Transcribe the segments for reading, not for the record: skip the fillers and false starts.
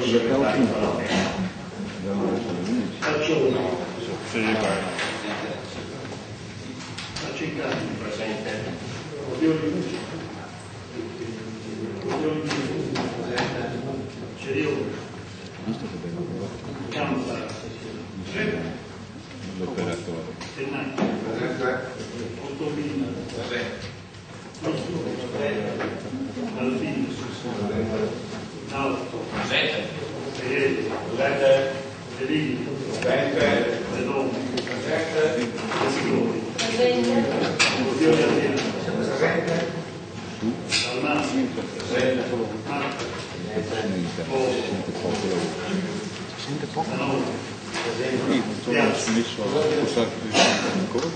segretario alla festa. Faccio uno. Faccio in caso presente. L'operatore. Sente poco? Messo a posare ancora,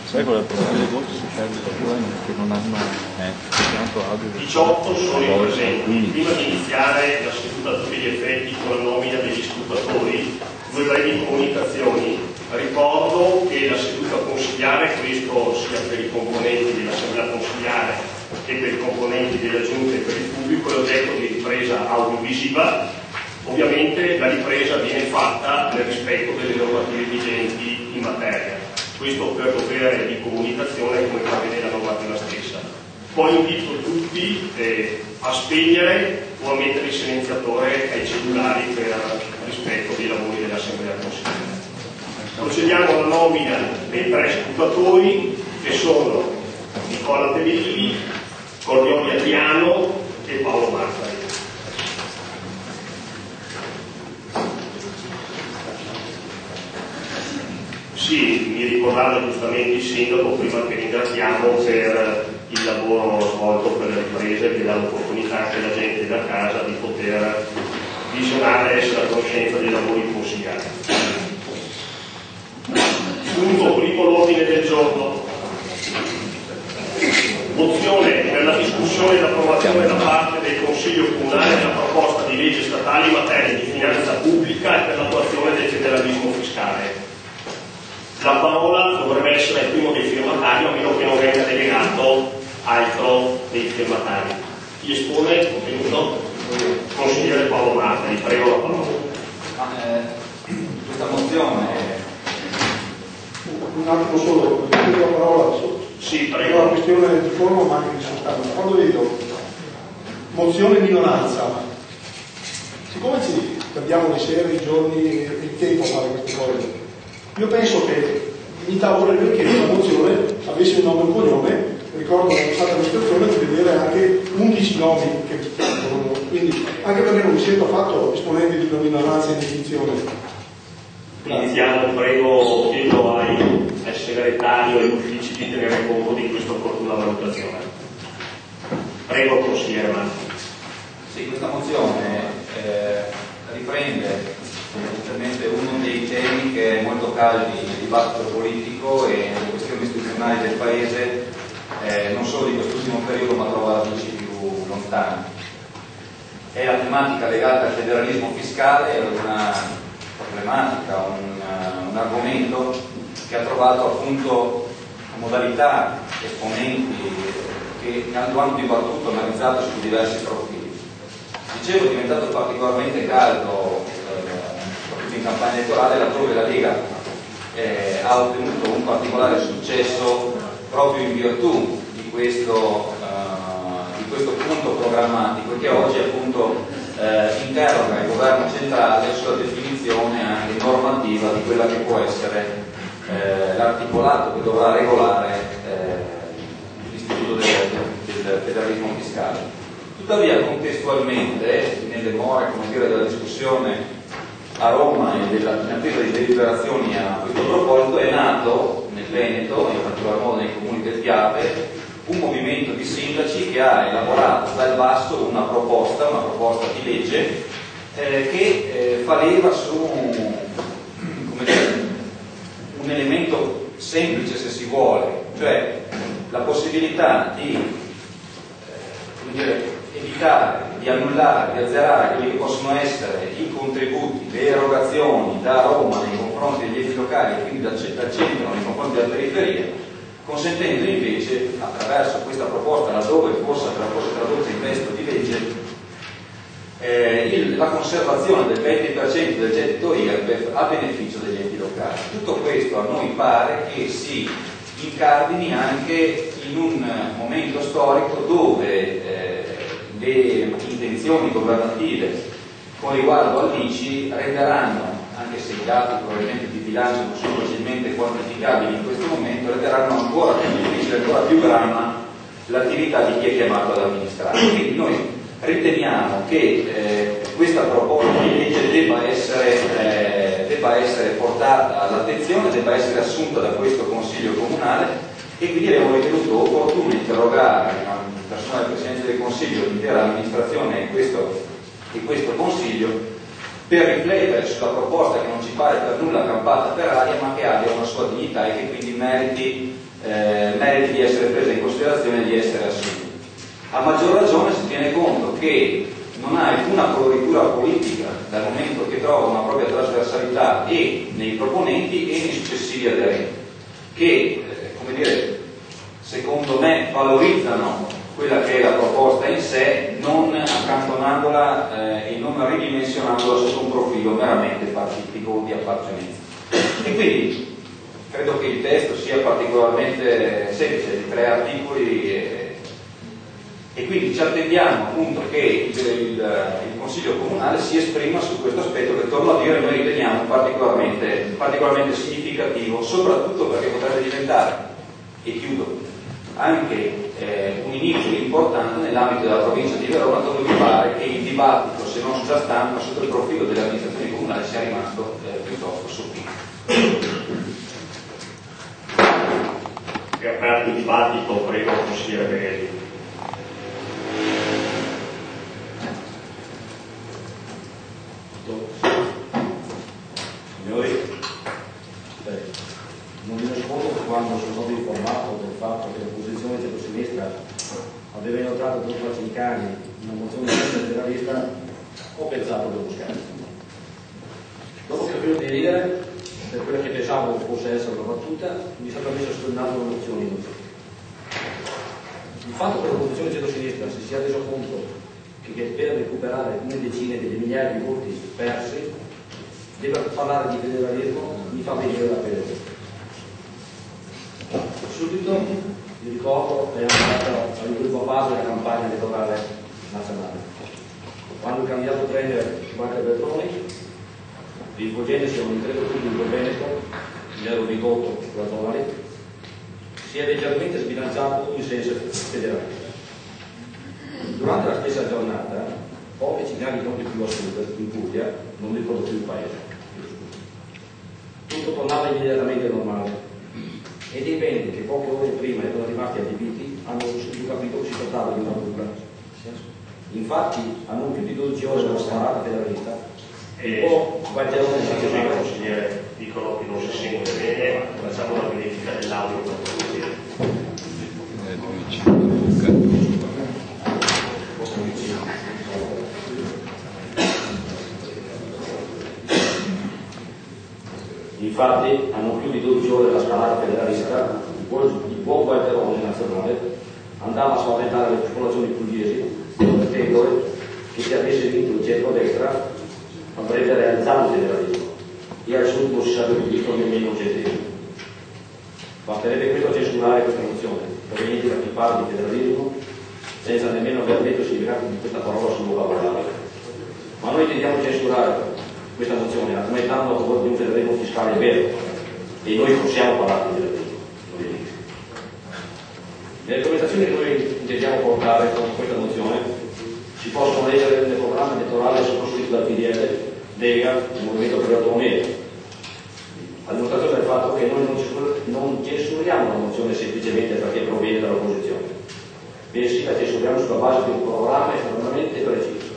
sai qual è il problema delle voci? Si perde la tua che non hanno tanto audio. 18 sono i presenti. Prima di iniziare la seduta a tutti gli effetti con la nomina degli scrutatori, due brevi comunicazioni. Ricordo che la seduta consiliare, questo sia per i componenti dell'assemblea consiliare che per i componenti della giunta e per il pubblico, è oggetto di ripresa audiovisiva. Ovviamente la ripresa viene fatta nel rispetto delle normative vigenti in materia, questo per dovere di comunicazione come prevede la normativa stessa. Poi invito tutti a spegnere o a mettere il silenziatore ai cellulari per rispetto dei lavori dell'Assemblea Consigliare. Procediamo alla nomina dei tre scrutatori che sono Nicola Tevilli, Cordioli Adriano e Paolo Martari. Sì, mi ricordava giustamente il sindaco prima che ringraziamo per il lavoro svolto per le riprese che dà l'opportunità anche alla gente da casa di poter visionare e essere a conoscenza dei lavori consigliati. Punto primo l'ordine del giorno. Mozione per la discussione e l'approvazione da parte del Consiglio Comunale della proposta di legge statale in materia di finanza pubblica e per l'attuazione del federalismo fiscale. La parola dovrebbe essere il primo dei firmatari, a meno che non venga delegato altro dei firmatari. Chi espone il contenuto? Consigliere Paolo Martari, prego la parola. Questa mozione un attimo solo, la parola. Sì, È prego. una questione di forma ma anche di sostanza. Quando vedo mozione minoranza, siccome ci perdiamo le sere, i giorni e il tempo a fare queste cose, io penso che mi favorerebbe che la mozione avesse un nome e un cognome. Ricordo che è stata l'amministrazione di vedere anche 11 nomi che quindi anche perché non mi sento affatto esponente di una minoranza in definizione. Iniziamo, prego, chiedo al segretario e agli uffici di tenere conto di questa opportuna valutazione. Prego, consigliere Martari. Sì, questa mozione riprende evidentemente uno dei temi che è molto caldi nel dibattito politico e nelle questioni istituzionali del Paese, non solo di quest'ultimo periodo ma trova radici più lontane. È la tematica legata al federalismo fiscale, è una problematica, un argomento che ha trovato appunto modalità, esponenti che lo hanno dibattuto, analizzato su diversi profili. Dicevo, è diventato particolarmente caldo in campagna elettorale laddove la Lega ha ottenuto un particolare successo proprio in virtù di questo punto programmatico che oggi appunto interroga il governo centrale sulla definizione anche normativa di quella che può essere l'articolato che dovrà regolare l'istituto del federalismo fiscale. Tuttavia contestualmente, nelle more della discussione a Roma e in attesa di deliberazioni a questo proposito, è nato nel Veneto, in particolar modo nei comuni del Piave, un movimento di sindaci che ha elaborato dal basso una proposta di legge che fa leva su un elemento semplice se si vuole, cioè la possibilità di evitare, di annullare, di azzerare quelli che possono essere i contributi, le erogazioni da Roma nei confronti degli enti locali e quindi dal centro nei confronti della periferia, consentendo invece, attraverso questa proposta, laddove fosse tradotta in testo di legge, la conservazione del 20% del gettito IRPEF a beneficio degli enti locali. Tutto questo a noi pare che si incardini anche in un momento storico dove le intenzioni governative con riguardo all'ICI renderanno, anche se i dati probabilmente di bilancio non sono facilmente quantificabili in questo momento, renderanno ancora più difficile, ancora più grana l'attività di chi è chiamato ad amministrare. Quindi noi riteniamo che questa proposta di legge debba essere portata all'attenzione, debba essere assunta da questo Consiglio Comunale, e quindi abbiamo ritenuto opportuno interrogare il personale del Presidente del Consiglio, l'intera amministrazione e questo Consiglio per riflettere sulla proposta che non ci pare per nulla campata per aria, ma che abbia una sua dignità e che quindi meriti di essere presa in considerazione e di essere assunta. A maggior ragione si tiene conto che non ha alcuna coloritura politica dal momento che trova una propria trasversalità e nei proponenti e nei successivi aderenti, che secondo me valorizzano quella che è la proposta in sé, non accantonandola e non ridimensionandola sotto un profilo meramente partitico o di appartenenza. E quindi credo che il testo sia particolarmente semplice, di 3 articoli, e quindi ci attendiamo appunto che il Consiglio Comunale si esprima su questo aspetto che, torno a dire, noi riteniamo particolarmente significativo, soprattutto perché potrebbe diventare, e chiudo, anche un inizio importante nell'ambito della provincia di Verona, dove mi pare che il dibattito, se non sulla stampa, sotto il profilo delle amministrazioni comunali sia rimasto piuttosto sottile. È aperto il dibattito, prego consigliere Beghelli. Signori, non mi nascondo quando sono stato informato del fatto che l'opposizione centro-sinistra aveva inoltrato per Facincani una mozione federalista, ho pensato dello scherzo. Dopo che ho finito di ridere, per quella che pensavo fosse essere una battuta, mi sono messo sul naso una mozione innocente. Il fatto che l'opposizione centro-sinistra si sia reso conto che per recuperare una decina di migliaia di voti persi deve parlare di federalismo mi fa venire la pelle. Subito vi ricordo che è andata all'ultimo fase della campagna elettorale nazionale, quando il candidato premier Walter Veltroni, rivolgendosi a un intero pubblico veneto, Nero Bigotto sulla zona lì, si è leggermente sbilanciato in senso federalista. Durante la stessa giornata, pochi cittadini non più a sud, in Puglia, non ricordo più il paese. Tutto tornava immediatamente normale. E dei venti che poche ore prima erano rimasti adibiti hanno subito capito che si trattava di una buca. Infatti, a non più di 12 ore dalla sparata federalista, consigliere dicono che non si sente bene, facciamo una verifica dell'audio per consigliere. Infatti, a non più di 12 ore dalla scalata federalista, il buon Valterone nazionale andava a spaventare le popolazioni pugliesi, promettendole che se avesse vinto il centro-destra avrebbe realizzato il federalismo e al sud non si sarebbe visto nemmeno un centesimo. Basterebbe questo a censurare questa mozione, proveniente da chi parla di federalismo, senza nemmeno aver detto il significato di questa parola sul vocabolario. Ma noi intendiamo censurare questa mozione, argomentando a favore di un federalismo fiscale vero, e noi possiamo parlare di federalismo. Nelle argomentazioni che noi intendiamo portare con questa mozione si possono leggere nel programma elettorale sottoscritto dal PDL, Lega, il Movimento per l'Autonomia, a dimostrazione del fatto che noi non censuriamo la mozione semplicemente perché proviene dall'opposizione, bensì la censuriamo sulla base di un programma estremamente preciso,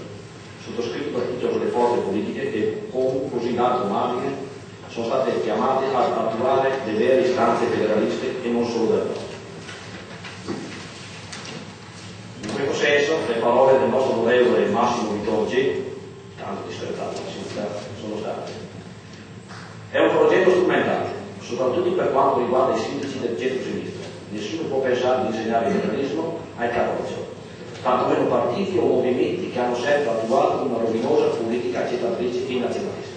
sottoscritto da tutte le forze politiche che con così alto margine sono state chiamate ad attuare le vere istanze federaliste e non solo del nostro. In questo senso, le parole del nostro onorevole Massimo Vittorgi, tanto disprezzato sono state. È un progetto strumentale, soprattutto per quanto riguarda i sindaci del centro-sinistra. Nessuno può pensare di insegnare il federalismo ai cattolici. tantomeno partiti o movimenti che hanno sempre attuato una rovinosa politica accettatrice e nazionalista.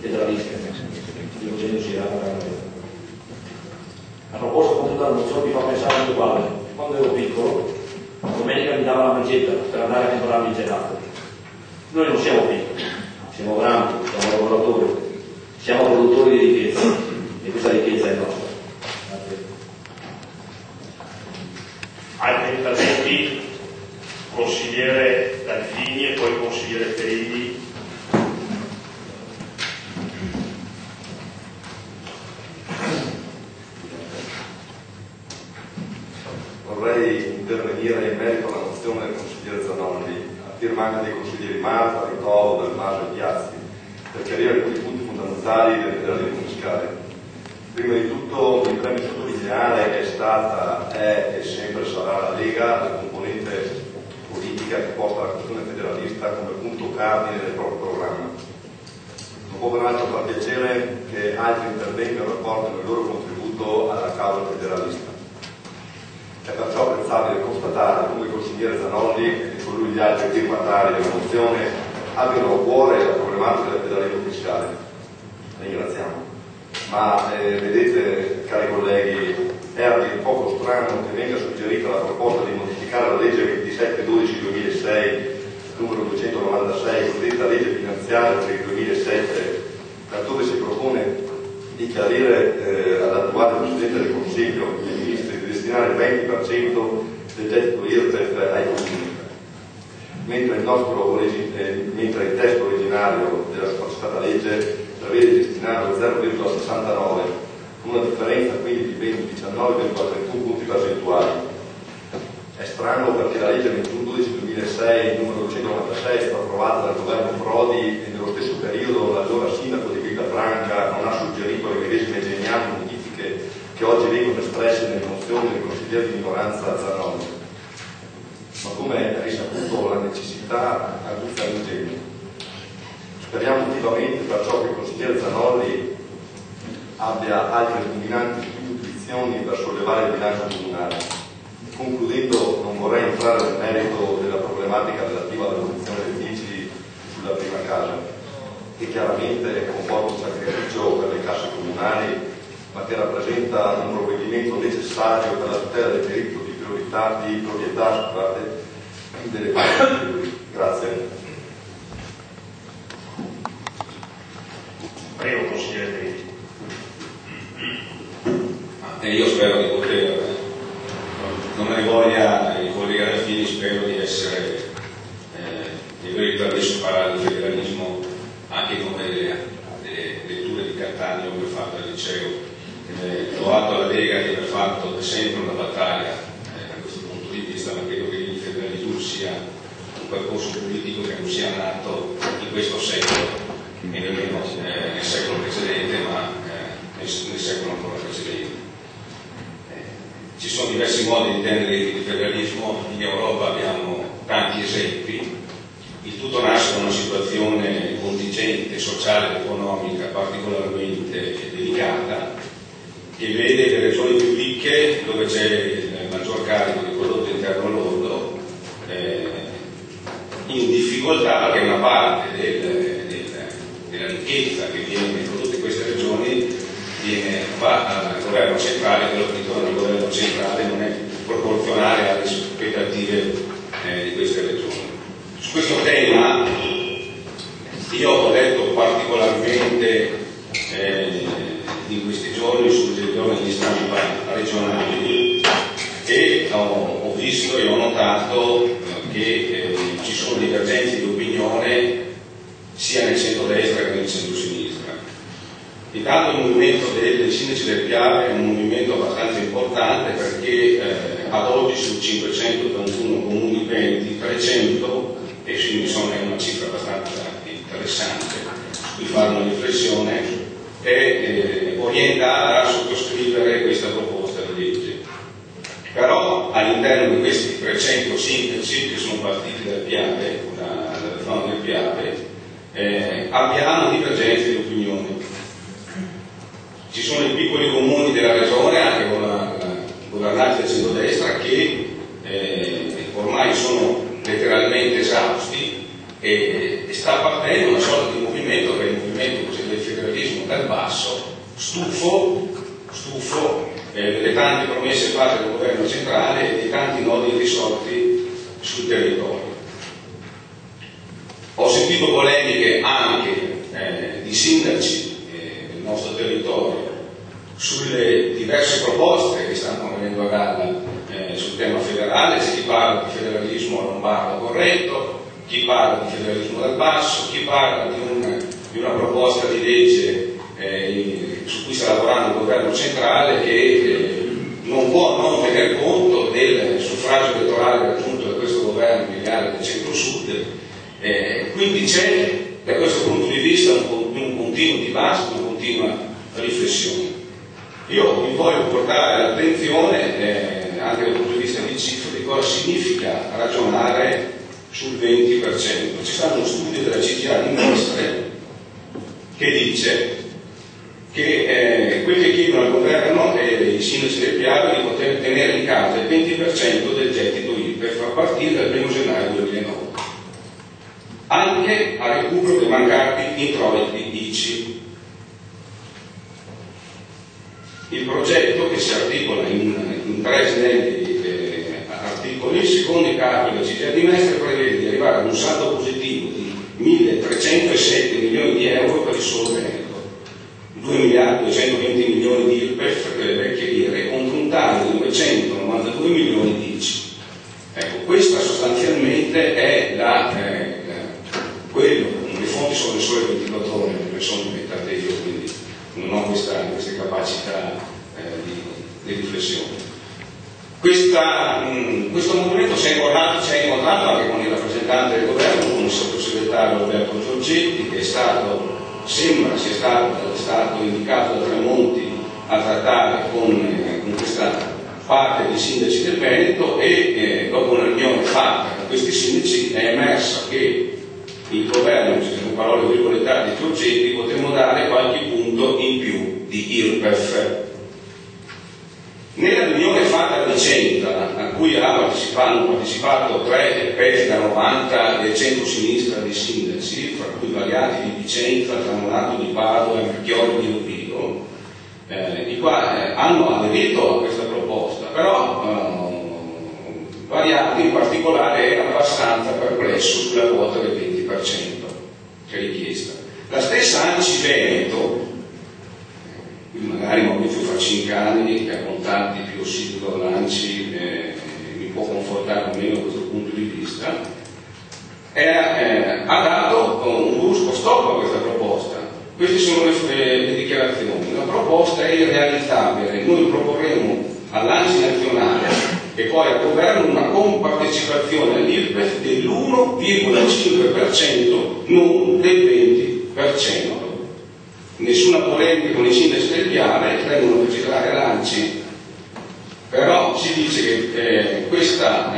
Federalista di Eugenio Girano. La proposta contenuta dalla mozione mi fa pensare al uguale. Quando ero piccolo, domenica mi dava la mancetta per andare a comprare il gelato. Noi non siamo piccoli, siamo grandi, siamo lavoratori, siamo produttori di ricchezza e questa ricchezza è nostra. Altri interventi, consigliere Dalfini e poi consigliere Perilli. Vorrei intervenire in merito alla mozione del consigliere Zanolli, a firma anche dei consiglieri Marta, Ritovo, Del Maso e Piazzi, per chiarire alcuni punti fondamentali del federalismo fiscale. Prima di tutto mi preme sottolineare che è stata, è e sempre sarà la Lega la componente politica che porta la questione federalista come punto cardine del proprio programma. Non può peraltro far piacere che altri intervengano e portino il loro contributo alla causa federalista. È perciò apprezzabile constatare come il consigliere Zanolli e con lui gli altri firmatari della mozione abbiano a cuore la problematica del federalismo fiscale. Ringraziamo. Ma vedete, cari colleghi, è a dir poco strano che venga suggerita la proposta di modificare la legge 27/12/2006, numero 296, cosiddetta legge finanziaria per il 2007, laddove si propone di chiarire all'attuale Presidente del Consiglio e ai Ministri di destinare il 20% del gettito IRPEF ai comuni, mentre il testo originario della succitata legge prevede di destinare lo 0,69, una differenza quindi di ben 19,31 punti percentuali. È strano perché la legge 21/12/2006, numero 296, è stata approvata dal governo Prodi e nello stesso periodo l'allora sindaco di Villafranca non ha suggerito le medesime geniali modifiche che oggi vengono espresse nelle mozioni del consigliere di minoranza Zanolli. Ma come è risaputo, la necessità aguzza l'ingegno. Speriamo vivamente perciò che il consigliere Zanolli abbia altre illuminanti intuizioni per sollevare il bilancio comunale. Concludendo, non vorrei entrare nel merito della problematica relativa all'abolizione dei vigili sulla prima casa, che chiaramente comporta un sacrificio per le casse comunali, ma che rappresenta un provvedimento necessario per la tutela del diritto di proprietà delle parti. Grazie. Prego, consigliere Perilli. Io spero di poter non hai voglia, il collega Raffini, spero di essere di aver permesso parlare del federalismo anche in nome delle letture di Cattaneo che ho fatto al liceo. Ho atto alla Lega di aver fatto da sempre una battaglia da questo punto di vista, ma credo che il federalismo sia un percorso politico che non sia nato in questo secolo e nemmeno nel secolo precedente, ma nel secolo ancora precedente. Ci sono diversi modi di intendere il federalismo, in Europa abbiamo tanti esempi, il tutto nasce da una situazione contingente, sociale ed economica particolarmente delicata, che vede le regioni più ricche, dove c'è il maggior carico di prodotto interno lordo, in difficoltà, perché una parte della ricchezza che viene prodotta in queste regioni va al governo centrale, quello che ritorna al governo centrale non è proporzionale alle aspettative di queste regioni. Su questo tema io ho letto particolarmente in questi giorni sulle giornali di stampa regionali e ho visto e ho notato che ci sono divergenze di opinione sia nel centro-destra che nel centro-sinistra. Intanto il movimento dei sindaci del Piave è un movimento abbastanza importante, perché ad oggi su 581 comuni veneti 300, e quindi insomma è una cifra abbastanza interessante su cui fare una riflessione, è orientata a sottoscrivere questa proposta di legge. Però all'interno di questi 300 sindaci che sono partiti dal Piave, dalla zona del Piave, abbiamo divergenze di opinione. Ci sono i piccoli comuni della regione, anche con la governanza del centrodestra, che ormai sono letteralmente esausti e sta partendo una sorta di movimento, che è il movimento così del federalismo dal basso, stufo delle tante promesse fatte dal governo centrale e dei tanti nodi irrisolti sul territorio. Ho sentito polemiche anche di sindaci del nostro territorio sulle diverse proposte che stanno venendo a galla sul tema federale. C'è chi parla di federalismo lombardo corretto, chi parla di federalismo dal basso, chi parla di una proposta di legge su cui sta lavorando il governo centrale, che non può non tener conto del suffragio elettorale raggiunto da questo governo negli anni del centro-sud. Quindi c'è da questo punto di vista un continuo dibattito, una continua riflessione. Io vi voglio portare all'attenzione anche dal punto di vista di cifre di cosa significa ragionare sul 20%. C'è stato uno studio della CGA di Mestre che dice che quelli che chiedono al governo e i sindaci del Piave di poter tenere in casa il 20% del gettito IRPEF a partire dal 1 gennaio 2009, anche a recupero dei mancati introiti ICI. Il progetto, che si articola in 3 snelli articoli, secondo i calcoli della CGA di Mestre, prevede di arrivare ad un saldo positivo di 1.307 milioni di euro per il solo Veneto, 2.220 milioni di IRPEF per le vecchie lire, contro un taglio di 992 milioni di ICI. Ecco, questa sostanzialmente è quello. Le fonti sono le sole 24 ore, le sono inventate io, quindi non ho queste capacità di riflessione. Questo movimento si è incontrato anche con il rappresentante del governo, con il sottosegretario Alberto Giorgetti, che sembra sia stato indicato da Tremonti a trattare con questa parte dei sindaci del Veneto, e dopo una riunione fatta con questi sindaci è emersa che il governo, con parole virgolettate di Giorgetti, potremmo dare qualche punto in più di IRPEF. Nella riunione fatta a Vicenza, a cui hanno partecipato 3 pezzi da 90 del centro-sinistra dei sindaci, fra cui variati di Vicenza, Tramonato di Padova e Marchiori di Rovigo, i quali hanno aderito a questa proposta, però variati in particolare era abbastanza perplesso sulla quota del 20% che è richiesta. La stessa ANCI Veneto, magari Maurizio Facincani, che ha contatti più ossidui all'ANCI può confortare o meno da questo punto di vista, ha dato un brusco stop a questa proposta. Queste sono le dichiarazioni. La proposta è irrealizzabile. Noi proporremo all'ANCI nazionale e poi al governo una compartecipazione all'IRPEF dell'1,5%, non del 20%. Nessuna polemica con i sindaci del Viale, vengono a precisare l'ANCI, però si dice che questa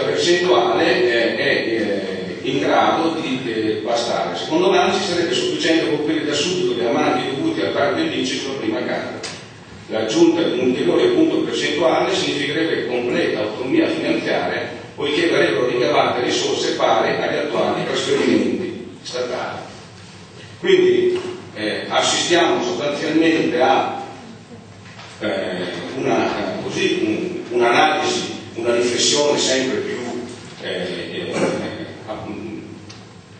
percentuale è in grado di bastare. Secondo l'ANCI sarebbe sufficiente coprire da subito gli ammatti dovuti al taglio dell'ICI sulla prima casa. L'aggiunta di un ulteriore punto percentuale significherebbe completa autonomia finanziaria, poiché verrebbero ricavate risorse pari agli attuali trasferimenti statali. Quindi assistiamo sostanzialmente a un'analisi, una riflessione sempre più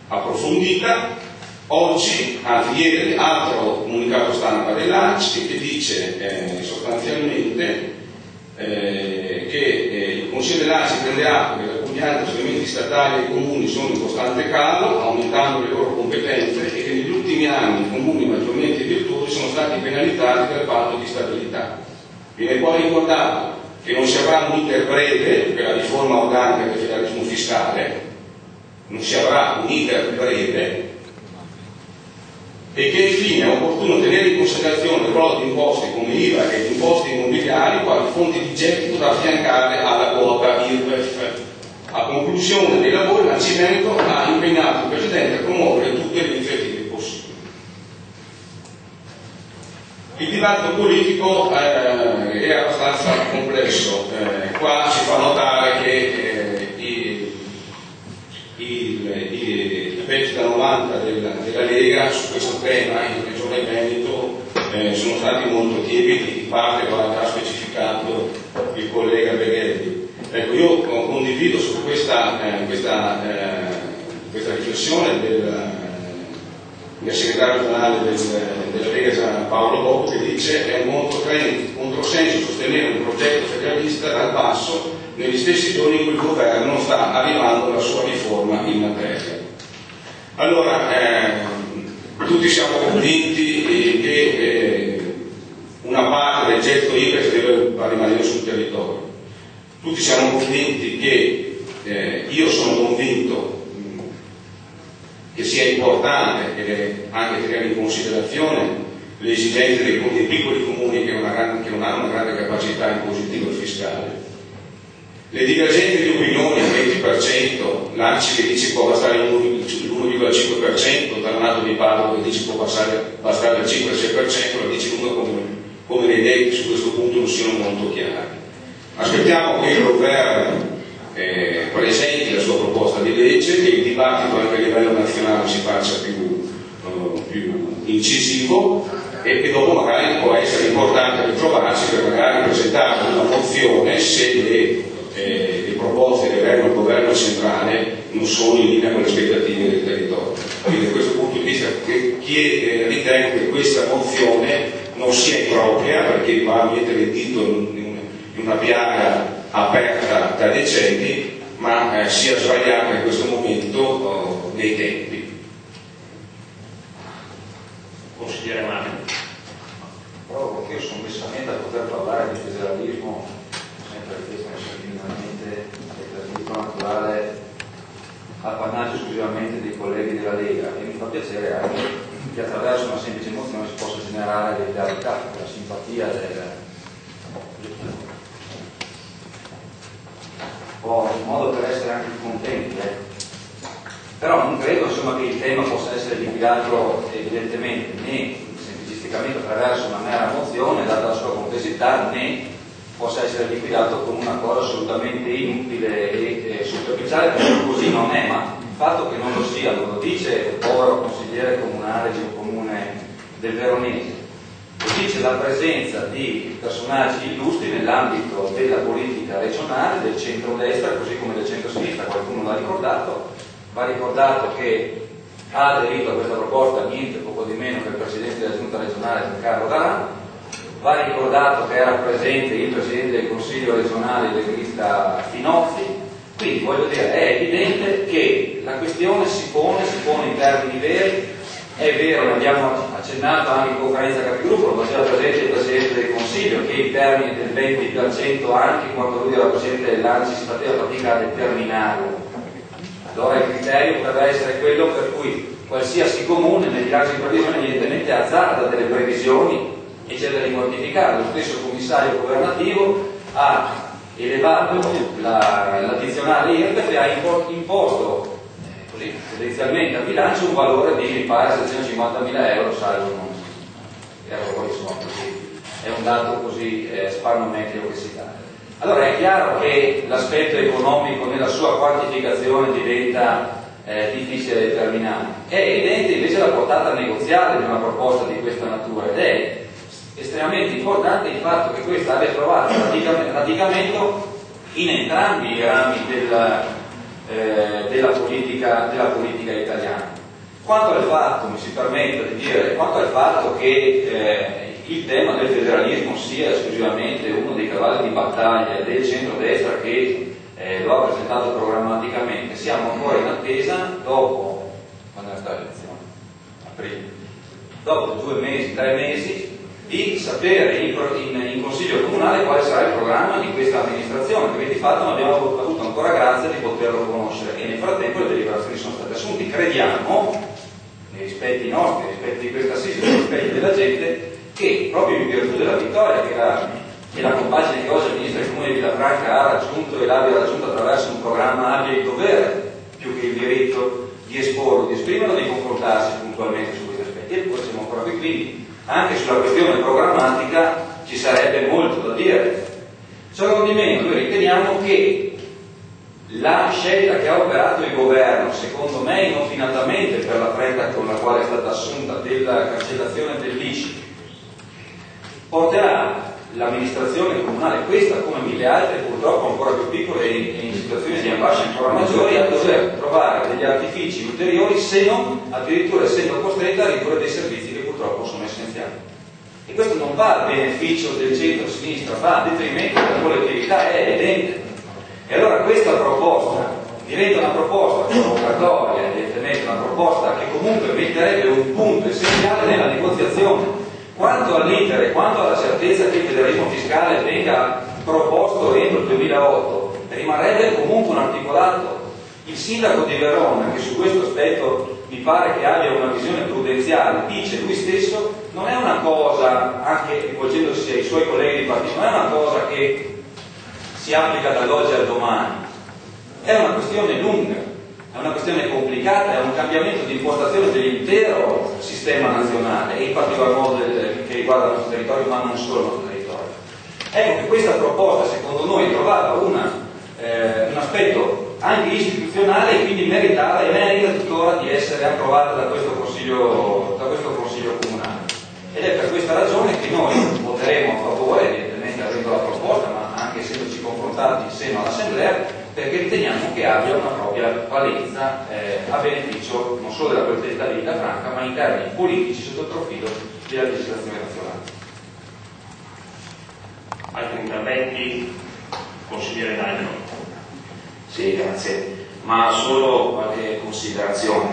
approfondita. Oggi, anzi ieri, altro comunicato stampa dell'ANCI che dice sostanzialmente che il Consiglio dell'ANCI prende atto che le comunità di trasferimenti statali ai comuni sono in costante calo, aumentando le loro competenze, e che negli ultimi anni i comuni maggiormente virtuosi sono stati penalizzati dal patto di stabilità. Viene poi ricordato che non si avrà un iter breve per la riforma organica del federalismo fiscale, non si avrà un iter breve, e che infine è opportuno tenere in considerazione il ruolo di imposte come IVA e di imposte immobiliari quali fonti di gettito da affiancare alla quota IRPEF. A conclusione dei lavori, l'ANCIMento ha impegnato il Presidente a promuovere tutte le iniziative possibili. Il dibattito politico è abbastanza complesso. Qua si fa notare che i pezzi da 90 della Lega su questo tema in Regione Veneto sono stati molto tiepidi, in parte lo ha già specificato il collega Beghelli. Ecco, io condivido su questa riflessione del segretario regionale della Lega Paolo Bocco, che dice che è un controsenso sostenere un progetto federalista dal basso negli stessi giorni in cui il governo sta arrivando alla sua riforma in materia. Allora, tutti siamo convinti che una parte del gettito IRPEF deve rimanere sul territorio. Tutti siamo convinti che, io sono convinto che sia importante anche tenere in considerazione le esigenze dei piccoli comuni che non hanno una grande capacità impositiva e fiscale. Le divergenze di opinioni al 20%, l'ANCI che dice può bastare l'1,5%, Tornato di Padova che dice può bastare il 5-6%, la dice come le idee su questo punto non siano molto chiare. Aspettiamo che il governo presenti la sua proposta di legge, che il dibattito anche a livello nazionale si faccia più incisivo, e dopo magari può essere importante ritrovarsi per magari presentare una mozione se le proposte che vengono dal governo centrale non sono in linea con le aspettative del territorio. Quindi da questo punto di vista chi ritengo che questa mozione non sia impropria, perché va a mettere il dito in una piaga aperta da decenni, ma sia sbagliata in questo momento nei tempi. Consigliere Mario. Provo che io sommessamente a poter parlare di federalismo, sempre chiesto minimamente il federalismo naturale, appannaggio esclusivamente dei colleghi della Lega, e mi fa piacere anche che attraverso una semplice mozione si possa generare l'identità, la simpatia un modo per essere anche più contenti, però non credo insomma, che il tema possa essere liquidato evidentemente né semplicisticamente attraverso una mera mozione data la sua complessità, né possa essere liquidato come una cosa assolutamente inutile e superficiale, perché così non è, ma il fatto che non lo sia lo dice il povero consigliere comunale di un comune del Veronese, lo dice la presenza di personaggi illustri nell'ambito della politica regionale, del centro-destra così come del centro-sinistra, qualcuno l'ha ricordato. Va ricordato che ha aderito a questa proposta niente poco di meno che il Presidente della Giunta regionale Giancarlo D'Aran, Va ricordato che era presente il Presidente del Consiglio regionale leghista Finozzi, quindi voglio dire, è evidente che la questione si pone in termini veri. È vero, l'abbiamo accennato anche in conferenza capigruppo, lo faceva presente il Presidente del Consiglio, che il termine del 20% anche quando lui era Presidente dell'ANCI si faceva fatica a determinarlo. Allora il criterio potrebbe essere quello per cui qualsiasi comune negli casi di previsione evidentemente azzarda delle previsioni e cerca di quantificarlo. Lo stesso commissario governativo ha elevato l'addizionale IRPEF e ha imposto così tendenzialmente a bilancio un valore di, mi pare, 750.000 euro, salvo non poi insomma così, è un dato così sparnometrico che si dà. Allora è chiaro che l'aspetto economico nella sua quantificazione diventa difficile da determinare. È evidente invece la portata negoziale di una proposta di questa natura ed è estremamente importante il fatto che questa abbia trovato radicamento in entrambi i rami della politica italiana. Quanto al fatto, mi si permetta di dire, quanto al fatto che il tema del federalismo sia esclusivamente uno dei cavalli di battaglia del centrodestra che lo ha presentato programmaticamente, siamo ancora in attesa dopo, quando è stata l'elezione? Aprile. Dopo 2 mesi, 3 mesi, di sapere in Consiglio Comunale quale sarà il programma di questa amministrazione, perché di fatto non abbiamo avuto ancora grazia di poterlo conoscere e nel frattempo le deliberazioni sono state assunte. Crediamo, nei rispetti nostri, nei rispetti di questa assise, nei rispetti della gente, che proprio in virtù della vittoria che la compagine che oggi il Ministro del Comune di Villafranca ha raggiunto e l'abbia raggiunto attraverso un programma, abbia il dovere, più che il diritto, di esporlo, di esprimerlo, di confrontarsi puntualmente su questi aspetti. E poi siamo ancora qui, quindi anche sulla questione programmatica ci sarebbe molto da dire. Ciò non di meno, noi riteniamo che la scelta che ha operato il governo, secondo me inopinatamente per la fretta con la quale è stata assunta della cancellazione dell'ICI, porterà l'amministrazione comunale, questa come mille altre purtroppo ancora più piccole e in situazioni di ambascia ancora maggiori, a dover trovare degli artifici ulteriori, se non addirittura essendo costretta a ridurre dei servizi che purtroppo sono essenziali. E questo non va a beneficio del centro-sinistra, va a detrimento della collettività, è evidente. E allora questa proposta diventa una proposta provocatoria, evidentemente una proposta che comunque metterebbe un punto essenziale nella negoziazione. Quanto all'iter e quanto alla certezza che il federalismo fiscale venga proposto entro il 2008, rimarrebbe comunque un articolato. Il sindaco di Verona, che su questo aspetto mi pare che abbia una visione prudenziale, dice lui stesso, non è una cosa, anche rivolgendosi ai suoi colleghi di partito, non è una cosa che si applica dall'oggi al domani, è una questione lunga. È una questione complicata, è un cambiamento di impostazione dell'intero sistema nazionale e in particolar modo che riguarda il nostro territorio, ma non solo il nostro territorio. Ecco che questa proposta, secondo noi, trovava un aspetto anche istituzionale e quindi meritava e merita tuttora di essere approvata da questo Consiglio Comunale. Ed è per questa ragione che noi voteremo a favore, evidentemente avendo la proposta, ma anche essendoci confrontati in seno all'Assemblea, perché riteniamo che abbia una propria valenza a beneficio non solo della collettività di Villafranca, ma in termini politici sotto il profilo della legislazione nazionale. Altri interventi? Consigliere Daino. Sì, grazie. Ma solo qualche considerazione.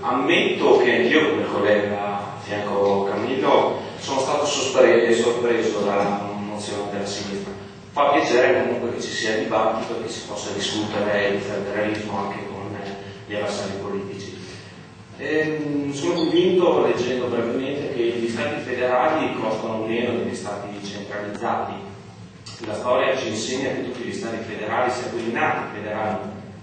Ammetto che anch'io, come collega a fianco Camillo, sono stato sorpreso dalla mozione della sinistra. Fa piacere comunque che ci sia dibattito e che si possa discutere il federalismo anche con gli avversari politici. Sono convinto, leggendo brevemente, che gli stati federali costano meno degli stati centralizzati. La storia ci insegna che tutti gli stati federali, sia quelli nati federali,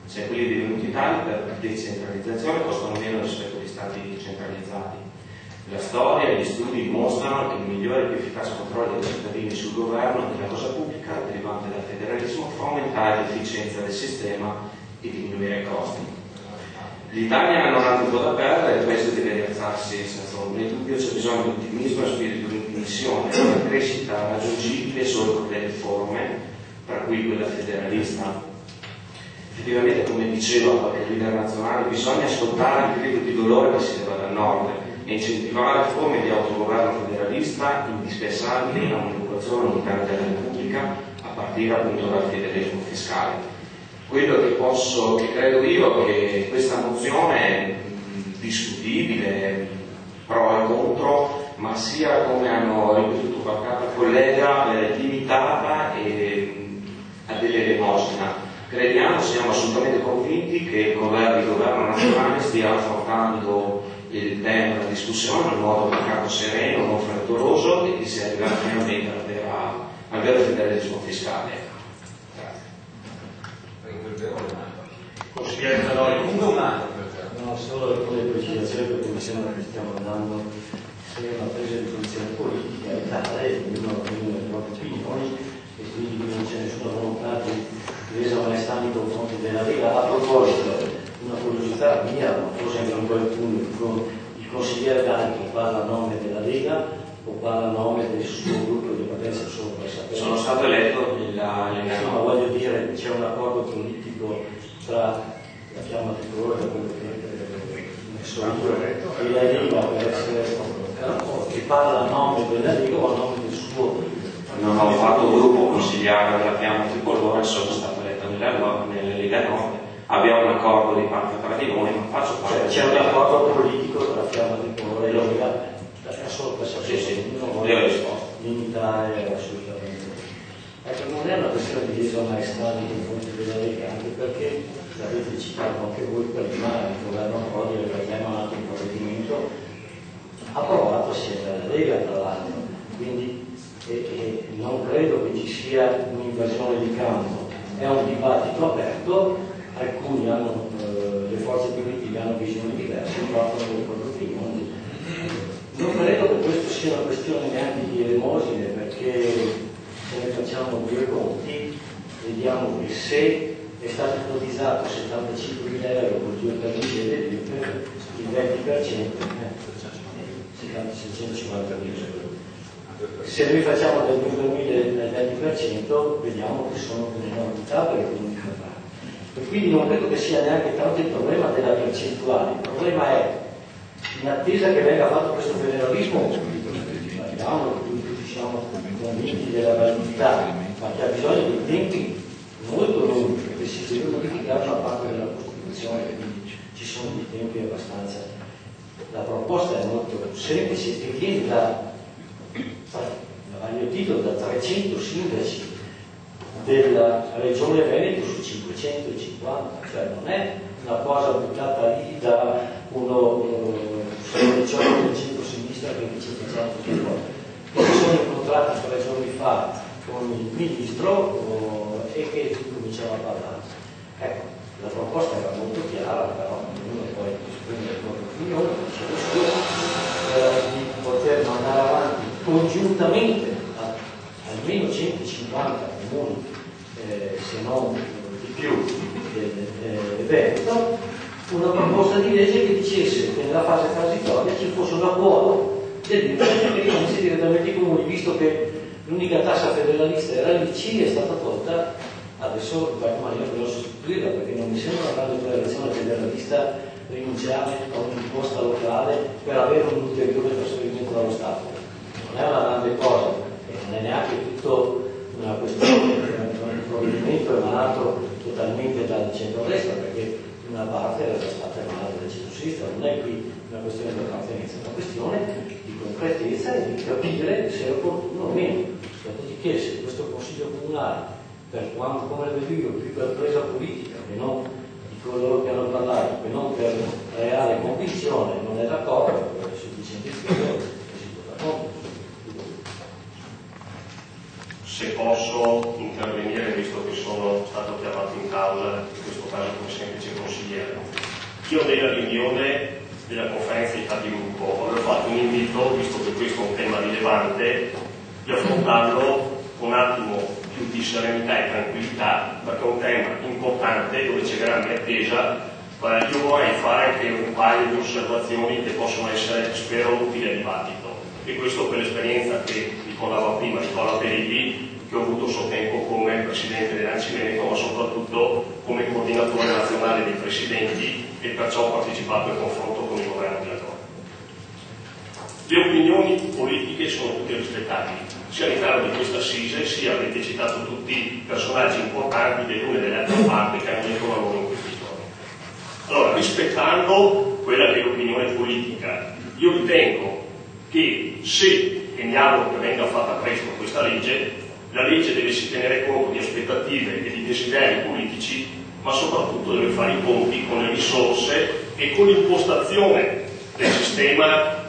sia quelli divenuti tali per decentralizzazione, costano meno rispetto agli stati centralizzati. La storia e gli studi mostrano che il migliore e più efficace controllo dei cittadini sul governo della cosa pubblica derivante dal federalismo fa aumentare l'efficienza del sistema e diminuire i costi. L'Italia non ha tempo da perdere, il paese deve rialzarsi senza ombra di dubbio, c'è bisogno di ottimismo e spirito di missione, una crescita raggiungibile solo con le riforme, tra cui quella federalista. Effettivamente, come diceva qualche leader nazionale, bisogna ascoltare il grido di dolore che si leva dal nord e incentivare forme di autogoverno federalista indispensabili a un'educazione unitaria della Repubblica, a partire appunto dal federalismo fiscale. Quello che credo io è che questa mozione è discutibile, pro e contro, ma sia, come hanno ripetuto qualche collega, limitata a delle elemosina. Siamo assolutamente convinti che il governo nazionale stia affrontando il tema della discussione in modo mercato sereno, non frettoloso, e che si arriva finalmente al vero federalismo fiscale. Consigliere Zanoli, no, solo alcune precisazioni, perché mi sembra che stiamo andando sia una presa di posizione politica e tale, ognuno ha le proprie opinioni, e quindi non c'è nessuna volontà di resa onestà nei confronti della Lega. A proposito, una curiosità mia, ma forse anche un po' il consigliere Danchi parla a nome della Lega o parla a nome del suo gruppo di appartenenza, solo per sapere? Sono stato eletto nella Lega. Ma voglio dire, c'è un accordo politico tra la Fiamma Tricolore, da quello che so io, e la Lega, per essere che parla a nome della Lega o a nome del suo? Non ho fatto gruppo consigliare della Fiamma Tricolore, sono stato eletto nella Lega Nord. Abbiamo un accordo di parte tra di noi, ma faccio parte. C'è un accordo politico tra Fiamma Tricolore e la Lega, solo per sapere. Sì, non le ho risposto. Limitare assolutamente. Ecco, non è una questione di lesa maestà nei confronti della Lega, anche perché l'avete citato anche voi prima, il governo Prodi aveva emanato un provvedimento approvato sia dalla Lega tra l'altro, quindi non credo che ci sia un'invasione di campo, è un dibattito aperto, alcuni hanno, le forze politiche hanno visioni diverse, portano le proprie opinioni. Non credo che questo sia una questione neanche di elemosine, perché se ne facciamo due conti, vediamo che se è stato ipotizzato 75.000 euro con 2 per il 20%, 650.000 euro. Se noi facciamo del 2000 al 20%, vediamo che sono un'enormità per le comunità locali. E quindi non credo che sia neanche tanto il problema della percentuale, il problema è, in attesa che venga fatto questo federalismo, speriamo che tutti siamo convinti della validità, ma che ha bisogno di tempi molto lunghi, perché si deve modificare una parte della Costituzione, quindi ci sono dei tempi abbastanza. La proposta è molto semplice e viene da titolo da 300 sindaci della regione Veneto su 550, cioè non è una cosa buttata lì da uno del centro-sinistra che dice che c'è un po'. Mi sono incontrato 3 giorni fa con il ministro e che cominciava a parlare. Ecco, la proposta era molto chiara, però ognuno poi esprimere la propria opinione, di poter mandare avanti congiuntamente almeno 150 comuni, se non di più, del Veneto, una proposta di legge che dicesse che nella fase transitoria ci fosse una quota dell'IRPEF che riconosce direttamente i comuni, visto che l'unica tassa federalista era l'ICI, è stata tolta, adesso in qualche maniera dobbiamo sostituirla, perché non mi sembra una grande operazione federalista rinunciare a un'imposta locale per avere un ulteriore trasferimento dallo Stato. Non è una grande cosa, e non è neanche tutto una questione, un provvedimento emanato totalmente dal centro-destra, perché una parte era già stata emanata dal centro-sinistra, non è qui una questione di appartenenza, è una questione di concretezza e di capire se è opportuno o meno. Dopodiché, se questo Consiglio Comunale, per quanto come lo vedo io, più per presa politica che non di coloro che hanno parlato, che non per reale convinzione, non è d'accordo, è sufficiente il figlio e si vota contro. Se posso intervenire, visto che sono stato chiamato in causa, in questo caso come semplice consigliere. Io nella riunione della conferenza di capigruppo avevo fatto un invito, visto che questo è un tema rilevante, di affrontarlo con un attimo più di serenità e tranquillità, perché è un tema importante dove c'è grande attesa. Io vorrei fare anche un paio di osservazioni che possono essere, spero, utili al dibattito. E questo per l'esperienza che ricordava prima Nicola Perilli, che ho avuto a suo tempo come presidente dell'ANCI Veneto, ma soprattutto come coordinatore nazionale dei presidenti, e perciò ho partecipato al confronto con il governo di allora. Le opinioni politiche sono tutte rispettabili, sia all'interno di questa assise, sia avete citato tutti personaggi importanti dell'una e dell'altra parte che hanno detto la loro in questi giorni. Allora, rispettando quella che è l'opinione politica, io ritengo che se, e mi auguro che venga fatta presto questa legge, la legge deve si tenere conto di aspettative e di desideri politici, ma soprattutto deve fare i conti con le risorse e con l'impostazione del sistema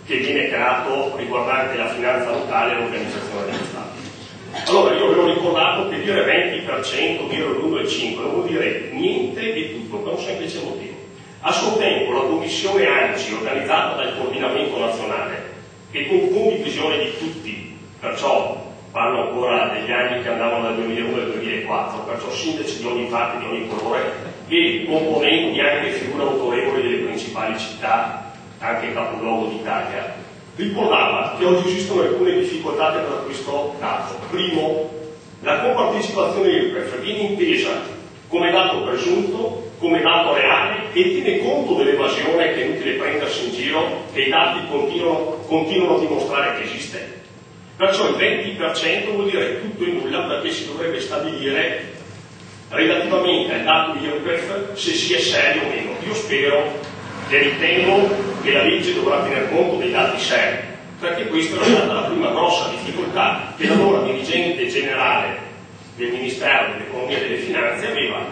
che viene creato riguardante la finanza locale e l'organizzazione dello Stato. Allora, io avevo ricordato che dire 20%, dire l'1,5 non vuol dire niente e tutto, per un semplice motivo. A suo tempo la commissione ANCI, organizzata dal coordinamento nazionale e con condivisione di tutti, perciò parlo ancora degli anni che andavano dal 2001 al 2004, perciò sindaci di ogni parte, di ogni colore e componenti anche figure autorevoli delle principali città, anche capoluogo d'Italia, ricordava che oggi esistono alcune difficoltà per questo dato. Primo, la compartecipazione IRPEF viene intesa come dato presunto, come dato reale e tiene conto dell'evasione, che è inutile prendersi in giro, che i dati continuano a dimostrare che esiste. Perciò il 20% vuol dire tutto e nulla, perché si dovrebbe stabilire relativamente al dato IRPEF se si è serio o meno. Io spero e ritengo che la legge dovrà tener conto dei dati seri, perché questa è stata la prima grossa difficoltà che l'allora dirigente generale del Ministero dell'Economia e delle Finanze aveva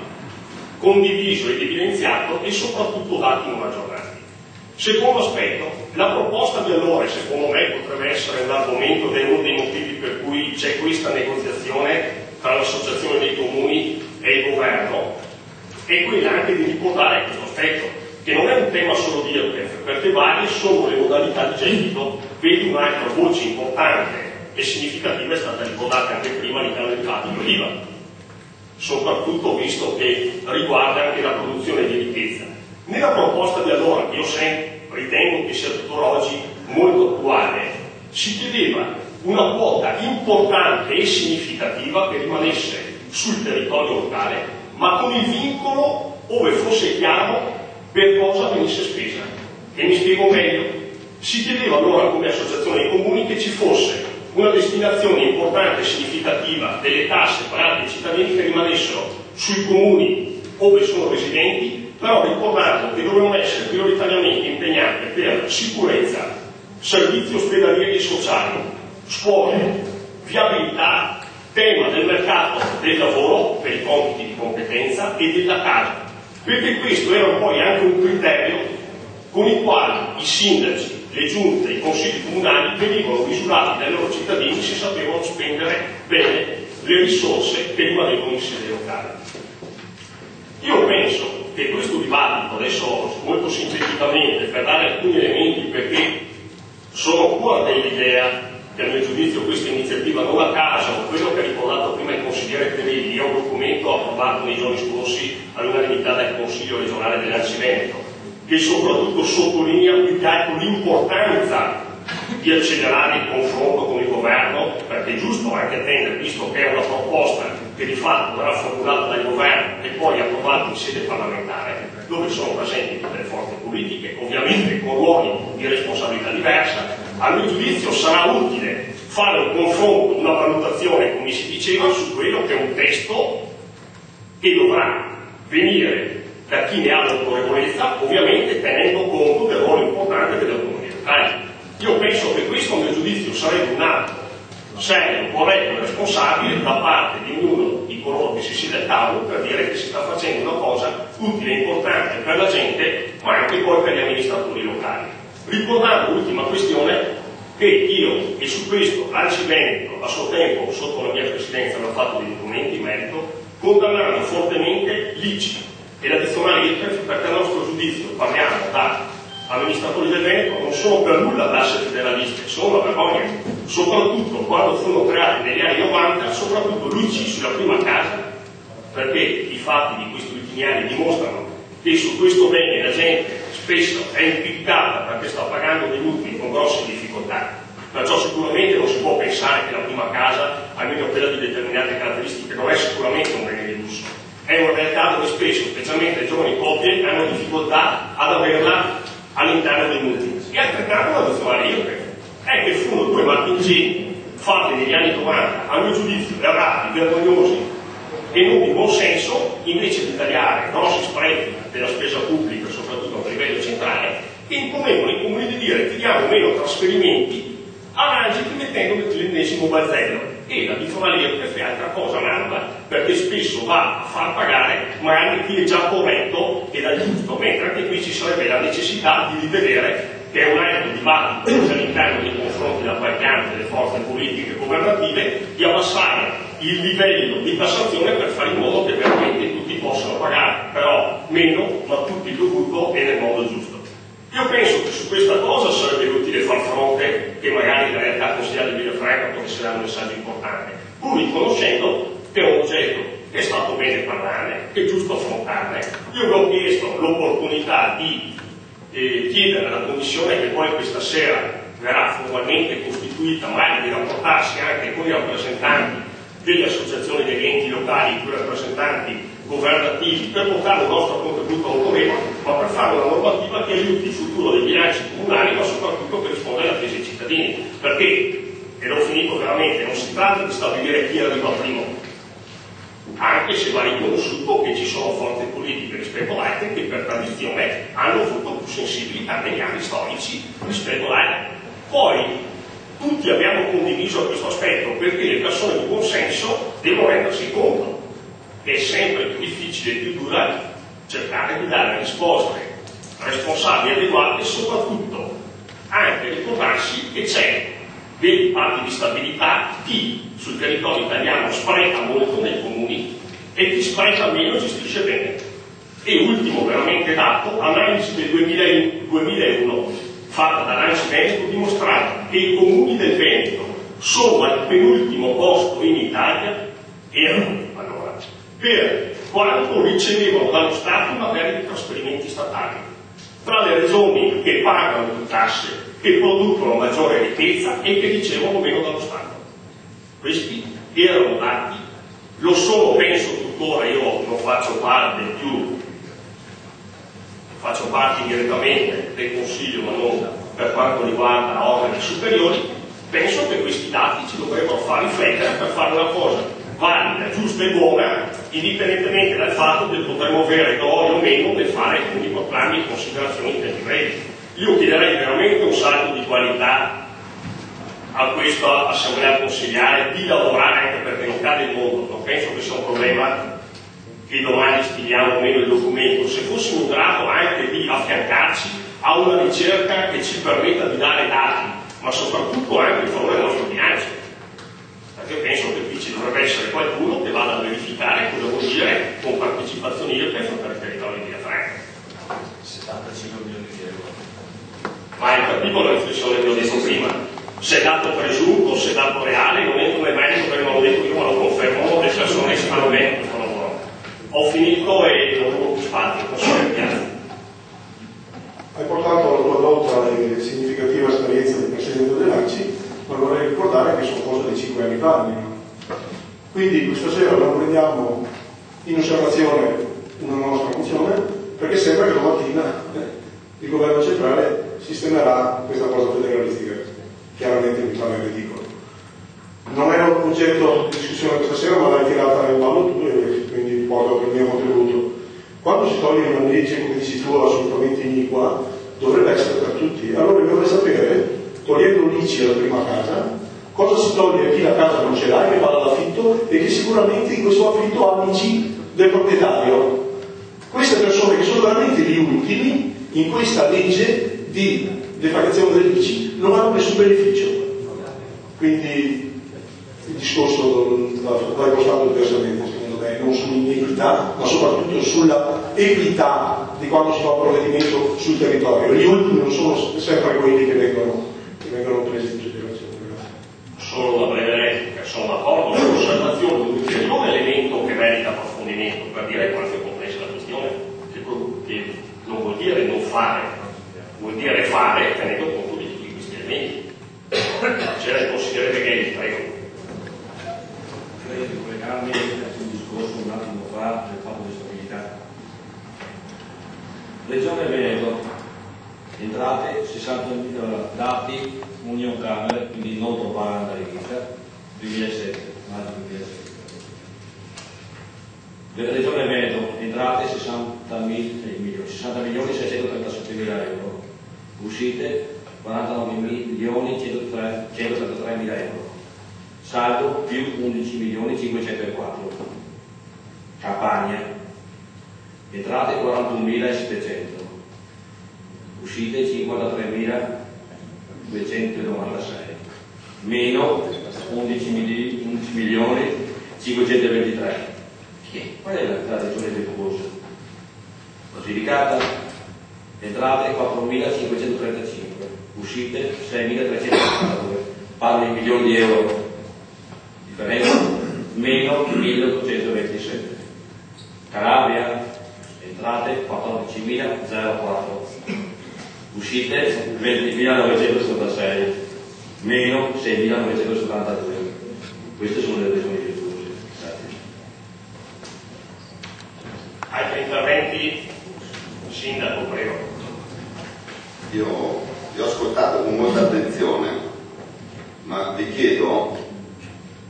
condiviso ed evidenziato e soprattutto dati non aggiornati. Secondo aspetto, la proposta di allora, secondo me, potrebbe essere un argomento ed è uno dei motivi per cui c'è questa negoziazione tra l'associazione dei comuni e il governo, è quella anche di ricordare questo aspetto, che non è un tema solo di IRPEF, perché varie sono le modalità di gettito. Vedi un'altra voce importante e significativa è stata ricordata anche prima all'interno del fatto dell'IVA, soprattutto visto che riguarda anche la produzione di ricchezza. Nella proposta di allora, che io ritengo che sia tuttora oggi molto attuale, si chiedeva una quota importante e significativa che rimanesse sul territorio locale, ma con il vincolo, ove fosse chiaro, per cosa venisse spesa. E mi spiego meglio. Si chiedeva allora come associazione dei comuni che ci fosse una destinazione importante e significativa delle tasse pagate ai cittadini che rimanessero sui comuni ove sono residenti, però ricordando che dovevano essere prioritariamente impegnate per sicurezza, servizi ospedalieri e sociali, scuole, viabilità, tema del mercato del lavoro per i compiti di competenza e della casa. Perché questo era poi anche un criterio con il quale i sindaci, le giunte, i consigli comunali venivano misurati dai loro cittadini se sapevano spendere bene le risorse che rimanevano in sede locale. Io penso che questo dibattito, adesso molto sinteticamente, per dare alcuni elementi, perché sono fuori dell'idea che a mio giudizio questa iniziativa non a caso, quello che ha ricordato prima il consigliere Cremelli, è un documento approvato nei giorni scorsi all'unanimità dal Consiglio regionale dell'Anci Veneto, che soprattutto sottolinea più che altro l'importanza di accelerare il confronto con il governo, perché è giusto anche attendere, visto che è una proposta che di fatto verrà formulata dal governo e poi approvata in sede parlamentare, dove sono presenti tutte le forze politiche, ovviamente con ruoli di responsabilità diversa. A mio giudizio sarà utile fare un confronto, una valutazione, come si diceva, su quello che è un testo che dovrà venire da chi ne ha l'autorevolezza, ovviamente tenendo conto del ruolo importante delle autonomie locali. Io penso che questo, a mio giudizio, sarebbe un atto serio, corretto e responsabile da parte di ognuno di coloro che si siede al tavolo per dire che si sta facendo una cosa utile e importante per la gente, ma anche poi per gli amministratori locali. Ricordando l'ultima questione, che io, e su questo l'Anci Veneto a suo tempo, sotto la mia presidenza, aveva fatto dei documenti in merito, condannando fortemente l'ICI e l'addizionale IRPEF, perché a nostro giudizio, parliamo da amministratori del Veneto, non sono per nulla d'asse federaliste, sono una vergogna, soprattutto quando furono creati negli anni 90, soprattutto l'ICI sulla prima casa, perché i fatti di questi ultimi anni dimostrano che su questo bene la gente spesso è impiccata perché sta pagando dei mutui con grosse difficoltà. Perciò sicuramente non si può pensare che la prima casa, almeno quella di determinate caratteristiche, non è sicuramente un bene di lusso. È una realtà dove spesso, specialmente le giovani coppie, hanno difficoltà ad averla all'interno dei mutui. e altrettanto la nazionale IRPEF. È che furono due marchingegni fatti negli anni 90, a mio giudizio, errati, vergognosi e non di buon senso, invece di tagliare grossi sprechi della spesa pubblica, soprattutto a livello centrale, che imponevano ai comuni di dire chiediamo meno trasferimenti arrangiati mettendo l'ennesimo balzello. E la nazionale IRPEF è altra cosa analoga, perché spesso va a far pagare magari chi è già corretto ed è giusto, mentre anche qui ci sarebbe la necessità di rivedere, che è un altro dibattito all'interno dei confronti da qualche anno delle forze politiche governative, di abbassare il livello di tassazione per fare in modo che veramente tutti possano pagare, però meno, ma tutti il dovuto e nel modo giusto. Io penso che su questa cosa sarebbe utile far fronte, che magari in realtà consigliere di Villafranca potesse essere un messaggio importante, pur riconoscendo che è un oggetto che è stato bene parlarne, che è giusto affrontarne. Io vi ho chiesto l'opportunità di chiedere alla Commissione, che poi questa sera verrà formalmente costituita, ma di rapportarsi anche con i rappresentanti delle associazioni degli enti locali, con i rappresentanti governativi, per portare il nostro contributo autorevole, ma per fare una normativa che aiuti il futuro dei bilanci comunali, ma soprattutto per rispondere alle attese dei cittadini. Perché, e l'ho finito veramente, non si tratta di stabilire chi arriva primo, anche se va riconosciuto che ci sono forze politiche rispetto a altre che per tradizione hanno avuto più sensibilità negli anni storici rispetto a altre. Poi tutti abbiamo condiviso questo aspetto, perché le persone di buon senso devono rendersi conto che è sempre più difficile e più dura cercare di dare risposte responsabili e adeguate, soprattutto anche ricordarsi che c'è dei patti di stabilità, chi sul territorio italiano spreca molto nei comuni e chi spreca meno gestisce bene. E ultimo veramente dato, analisi del 2001 fatta da l'ANCI Veneto dimostrava che i comuni del Veneto sono al penultimo posto in Italia, erano allora, per quanto ricevevano dallo Stato in materia di trasferimenti statali. Tra le regioni che pagano più tasse, che producono maggiore ricchezza e che ricevono meno dallo Stato. Questi erano dati, lo sono, penso tuttora, io non faccio parte più, faccio parte indirettamente del Consiglio, ma non per quanto riguarda organi superiori, penso che questi dati ci dovrebbero far riflettere per fare una cosa valida, giusta e buona, indipendentemente dal fatto che potremmo avere gloria o meno nel fare alcuni proclami e considerazioni in tempi brevi. Io chiederei veramente un salto di qualità a questa assemblea consigliare, di lavorare, anche perché non cade il mondo, non penso che sia un problema che domani stiliamo o meno il documento, se fossimo in grado anche di affiancarci a una ricerca che ci permetta di dare dati, ma soprattutto anche in favore del nostro bilancio. Perché io penso che qui ci dovrebbe essere qualcuno che vada a verificare cosa vuol dire con partecipazioni IRPEF per il territorio di Villafranca. 75 milioni di euro. Ma è capito la riflessione che ho detto prima? Se è dato presunto, se è dato reale, non entro nel merito perché non l'ho detto io, ma lo confermo, le persone che fanno bene questo lavoro. Ho finito e non ho più spazio, consiglio Piazza. Hai portato la tua nota e significativa esperienza del Presidente dell'ANCI, ma vorrei ricordare che sono cose di 5 anni fa almeno. Quindi questa sera non prendiamo in osservazione una nostra mozione, perché sembra che domattina il governo centrale sistemerà questa cosa federalistica. Chiaramente mi pare ridicolo. Non è un oggetto di discussione questa sera, ma l'hai tirata in ballo tu e quindi porto il mio contributo. Quando si toglie una legge, come dici tu, assolutamente iniqua, dovrebbe essere per tutti. Allora io vorrei sapere, togliendo l'ICI alla prima casa, cosa si toglie a chi la casa non ce l'ha e che va all'affitto e che sicuramente in questo affitto ha l'ICI del proprietario. Queste persone che sono veramente gli ultimi in questa legge di deflagrazione dell'ICI non hanno nessun beneficio. Quindi il discorso va impostato diversamente, secondo me, non sull'inequità, ma soprattutto sulla equità di quando si fa un provvedimento sul territorio. Gli ultimi non sono sempre quelli che vengono presi in considerazione. Solo da breve replica, sono d'accordo con l'osservazione, un ulteriore elemento che merita approfondimento per dire quanto è complessa la questione, che non vuol dire non fare, vuol dire fare tenendo conto di tutti questi elementi. C'era il consigliere Beghelli, prego. Vorrei collegarmi a un discorso un attimo fa del patto di stabilità. Regione Veneto, entrate 60 2007, maggio 2007. Della Regione Veneto, entrate 60.637.000 euro, uscite 49.133.000 euro, saldo più 11.504.000. Campania, entrate 41.700, uscite 53.296, meno 11.523.000. Qual è la regione virtuosa? Basilicata, entrate 4.535, uscite 6.342, parlo di milioni di euro, differenza meno 1.827. Calabria, entrate 14.004, uscite 20.976, meno 6.972. Queste sono le regioni virtuose. Altri interventi? Sindaco, prego. Io vi ho ascoltato con molta attenzione, ma vi chiedo,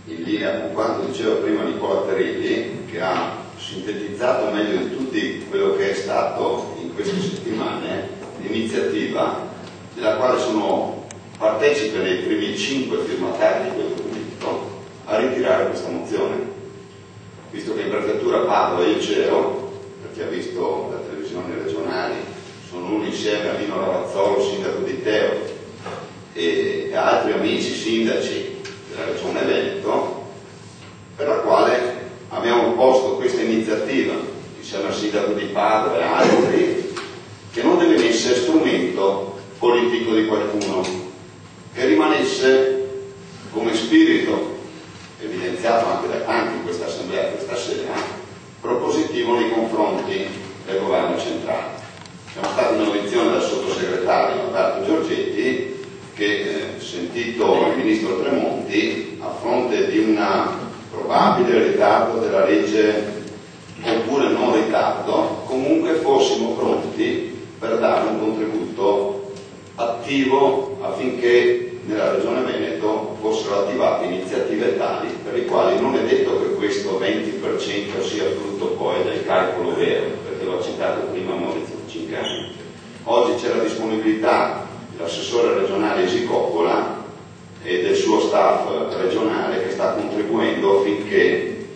in linea con quanto diceva prima Nicola Perilli, che ha sintetizzato meglio di tutti quello che è stato in queste settimane, l'iniziativa della quale sono partecipe nei primi 5 firmatari di quel documento, a ritirare questa mozione. Visto che in prefettura Padova io c'ero, per chi ha visto le televisioni regionali, sono uno insieme a Lino Ravazzolo, sindaco di Teo, e altri amici sindaci della regione Veneto, per la quale abbiamo posto questa iniziativa insieme al sindaco di Padova e altri, che non deve essere strumento politico di qualcuno, che rimanesse come spirito, evidenziato anche da tanti in questa assemblea questa sera, propositivo nei confronti del governo centrale. Siamo stati in audizione dal sottosegretario Alberto Giorgetti che, sentito il ministro Tremonti, a fronte di un probabile ritardo della legge oppure non ritardo, comunque fossimo pronti per dare un contributo attivo affinché nella Regione Veneto fossero attivate iniziative tali per le quali non è detto che questo 20% sia frutto poi del calcolo vero, perché l'ho citato prima Maurizio Cincani. Oggi c'è la disponibilità dell'assessore regionale Esicopola e del suo staff regionale che sta contribuendo affinché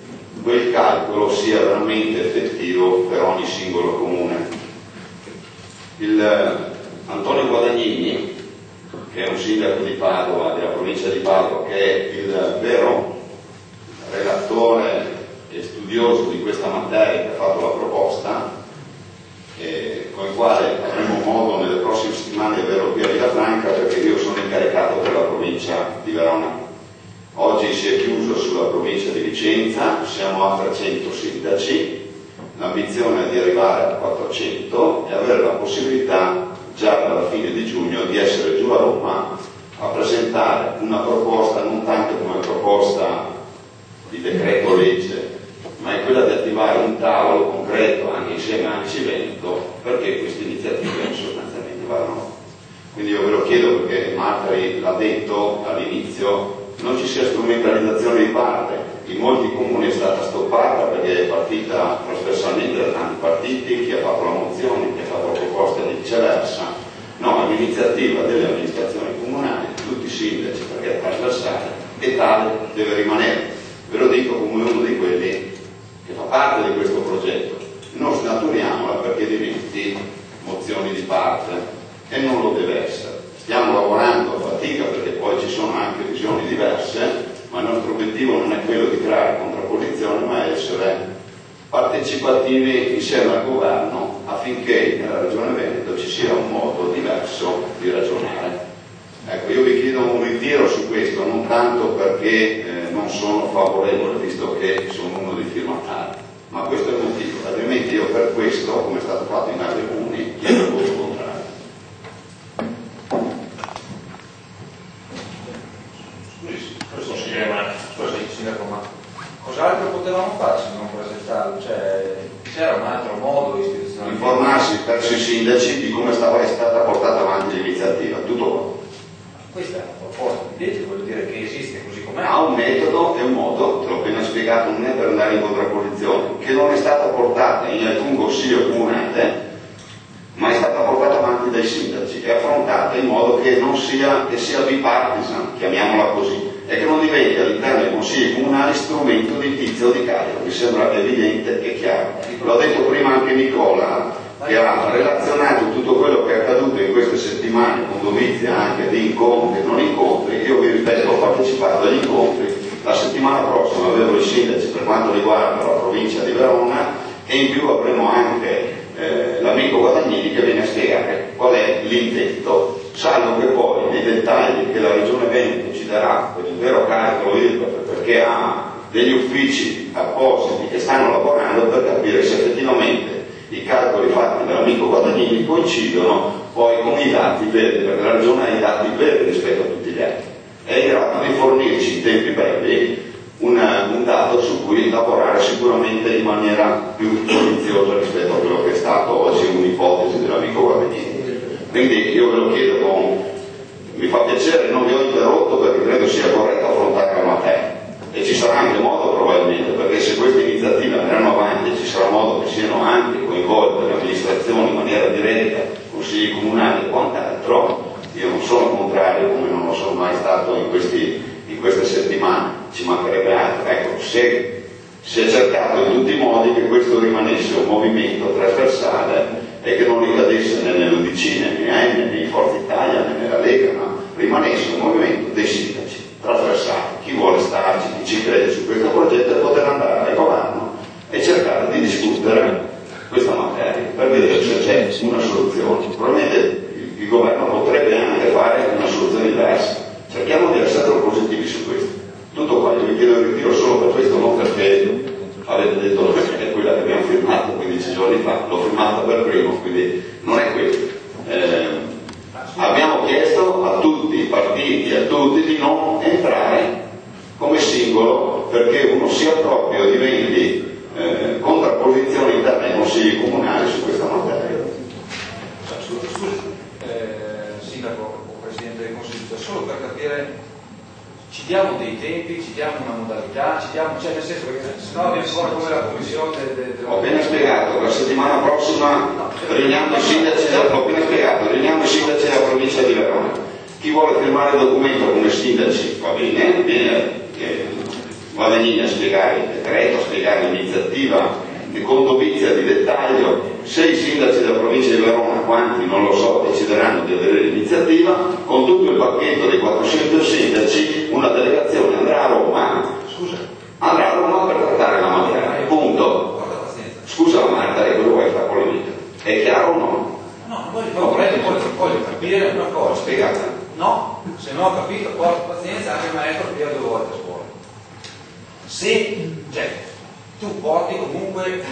quel calcolo sia veramente effettivo per ogni singolo comune. Antonio Guadagnini, che è un sindaco di Padova, della provincia di Padova, che è il vero relatore e studioso di questa materia, che ha fatto la proposta, con il quale avremo modo nelle prossime settimane di averlo qui a Villafranca, perché io sono incaricato per la provincia di Verona. Oggi si è chiuso sulla provincia di Vicenza, siamo a 300 sindaci, l'ambizione è di arrivare a 400 e avere la possibilità già dalla fine di giugno di essere giù a Roma a presentare una proposta non tanto come proposta di decreto legge, ma è quella di attivare un tavolo concreto anche insieme a ANCI Veneto perché queste iniziative sostanzialmente vadano. Quindi io ve lo chiedo perché Martari l'ha detto all'inizio, non ci sia strumentalizzazione di parte. In molti comuni è stata stoppata perché è partita trasversalmente da tanti partiti, chi ha fatto la mozione, chi ha fatto la proposta di viceversa. No, è un'iniziativa delle amministrazioni comunali, di tutti i sindaci, perché è trasversale e tale deve rimanere. Ve lo dico come uno di quelli che fa parte di questo progetto. Non snaturiamola perché diventi mozioni di parte e non lo deve essere. Stiamo lavorando a fatica perché poi ci sono anche visioni diverse, ma il nostro obiettivo non è quello di creare contrapposizione, ma essere partecipativi insieme al governo affinché nella Regione Veneto ci sia un modo diverso di ragionare. Ecco, io vi chiedo un ritiro su questo, non tanto perché non sono favorevole, visto che sono uno dei firmatari, ma questo è il motivo, altrimenti io per questo, come è stato fatto in altri comuni, chiedo il voto contrario. Sindaco, ma cos'altro potevamo fare se non presentarlo? Cioè, c'era un altro modo istituzionale? Informarsi verso i sindaci di come è stata portata avanti l'iniziativa, tutto qua. Questa è una proposta di legge, vuol dire che esiste così com'è. Ha un metodo moto, te l'ho appena spiegato, non è per andare in contrapposizione, che non è stata portata in alcun consiglio comunale, ma è stata portata avanti dai sindaci e affrontata in modo che non sia, che sia bipartisan, chiamiamola così, e che non diventi all'interno dei consigli comunali strumento di Tizio o di Caio. Mi sembra evidente e chiaro. L'ho detto prima anche Nicola, che ha relazionato tutto quello che è accaduto in queste settimane con dovizia anche di incontri e non incontri. Io vi ripeto, ho partecipato agli incontri, la settimana prossima avevo i sindaci per quanto riguarda la provincia di Verona e in più avremo anche l'amico Guadagnini che viene a spiegare qual è l'intento, salvo che poi nei dettagli che la Regione Veneto ci darà per il vero calcolo IRPEF, perché ha degli uffici appositi che stanno lavorando per capire se effettivamente i calcoli fatti dall'amico Guadagnini coincidono poi con i dati veri, perché la Regione ha i dati veri rispetto a tutti gli altri. È in grado di fornirci in tempi brevi un dato su cui lavorare sicuramente in maniera più giudiziosa rispetto a quello che è stato oggi un'ipotesi dell'amico Guadagnini. Quindi io ve lo chiedo mi fa piacere, non vi ho interrotto perché credo sia corretto affrontare la materia e ci sarà anche modo probabilmente, perché se queste iniziative andranno avanti ci sarà modo che siano anche coinvolte le amministrazioni in maniera diretta, consigli comunali e quant'altro. Io non sono contrario, come non lo sono mai stato in queste settimane, ci mancherebbe altro. Ecco, se si è cercato in tutti i modi che questo rimanesse un movimento trasversale e che non ricadesse né nell'UDC, né né in Forza Italia, né nella Lega, ma rimanesse un movimento dei sindaci trasversale. Chi vuole starci, chi ci crede su questo progetto e poter andare al governo e cercare di discutere questa materia per vedere se c'è una soluzione. Probabilmente il governo potrebbe anche fare una soluzione diversa. Cerchiamo di essere positivi su questo. Tutto qua, io vi chiedo il ritiro solo per questo, non perché avete detto che è quella che abbiamo firmato 15 giorni fa, l'ho firmata per primo, quindi non è questo. Abbiamo chiesto a tutti i partiti, a tutti, di non entrare come singolo perché uno sia proprio diventi contrapposizione interna ai consigli comunali su questa materia. Sindaco o Presidente del Consiglio, solo per capire, ci diamo dei tempi, ci diamo una modalità, ci diamo, cioè nel senso che se no abbiamo ancora come la commissione ho appena spiegato, la settimana prossima riuniamo i sindaci della provincia di Verona. Chi vuole firmare il documento come sindaci va bene, viene Guadagnini a spiegare il decreto, a spiegare l'iniziativa con dovizia di dettaglio. Se i sindaci della provincia di Verona, quanti non lo so, decideranno di avere l'iniziativa, con tutto il pacchetto dei 400 sindaci, una delegazione andrà a Roma per trattare la materia. Punto. Scusa Marta, è quello che sta polemica. È chiaro o no? No, voglio capire una cosa. Spiegata. No, se non ho capito, porto pazienza, anche il maestro via 2 volte a scuola. Se, tu porti comunque il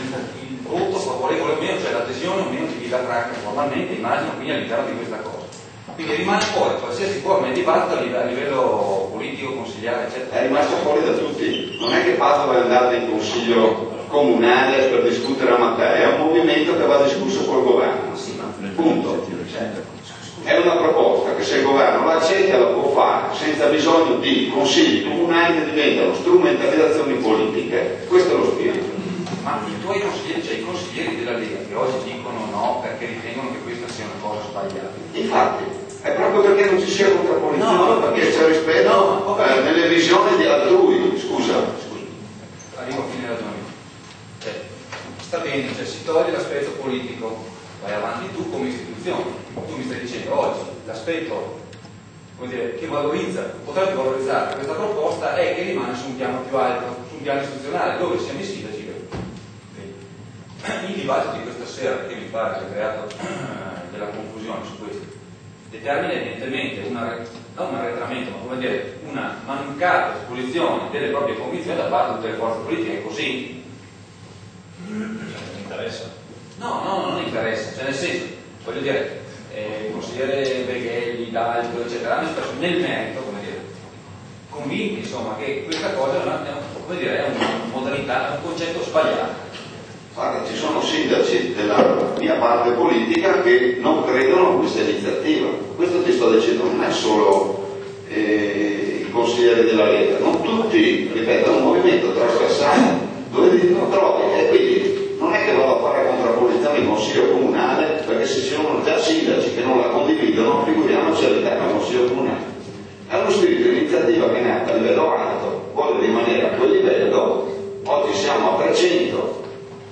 voto favorevole o meno, cioè l'adesione o meno di chi la tratta formalmente, immagino quindi all'interno di questa cosa. Quindi rimane fuori qualsiasi forma di dibattito a livello politico, consigliare, eccetera. È rimasto fuori da tutti. Non è che Padova è andata in consiglio comunale per discutere la materia, è un movimento che va discusso col governo. Punto. È una proposta che se il governo la accetta la può fare senza bisogno di consigli comunali che diventano strumentalizzazioni politiche. Questo è lo spirito. Ma i tuoi consiglieri, cioè i consiglieri della Lega che oggi dicono no perché ritengono che questa sia una cosa sbagliata. Infatti, è proprio perché non ci sia contrapposizione, perché c'è rispetto nelle visioni di altrui. Scusa. Arrivo a fine ragionamento. Sta bene, si toglie l'aspetto politico, vai avanti tu come istituzione. Tu mi stai dicendo oggi l'aspetto che valorizza, potrebbe valorizzare questa proposta è che rimane su un piano più alto, su un piano istituzionale, dove siamo i sindaci. Il dibattito di questa sera, che mi pare che ha creato della confusione su questo, determina evidentemente non un arretramento, ma come dire, una mancata esposizione delle proprie convinzioni da parte di tutte le forze politiche. È così. Non interessa? No, non interessa, cioè nel senso, voglio dire, il consigliere Beghelli, D'Altro, eccetera, hanno espresso nel merito, come dire, convinti insomma che questa cosa è una modalità, è un concetto sbagliato. Guarda, ci sono sindaci della mia parte politica che non credono a questa iniziativa. Questo ti sto dicendo, non è solo i consiglieri della Lega, non tutti tutti, ripeto, un movimento trasversale dove non trovi, e quindi non è che vado a fare contrapposizione in consiglio comunale, perché se ci sono già sindaci che non la condividono, figuriamoci all'interno del consiglio comunale. È uno spirito di iniziativa che è nata a livello alto, vuole rimanere a quel livello. Oggi siamo a 300,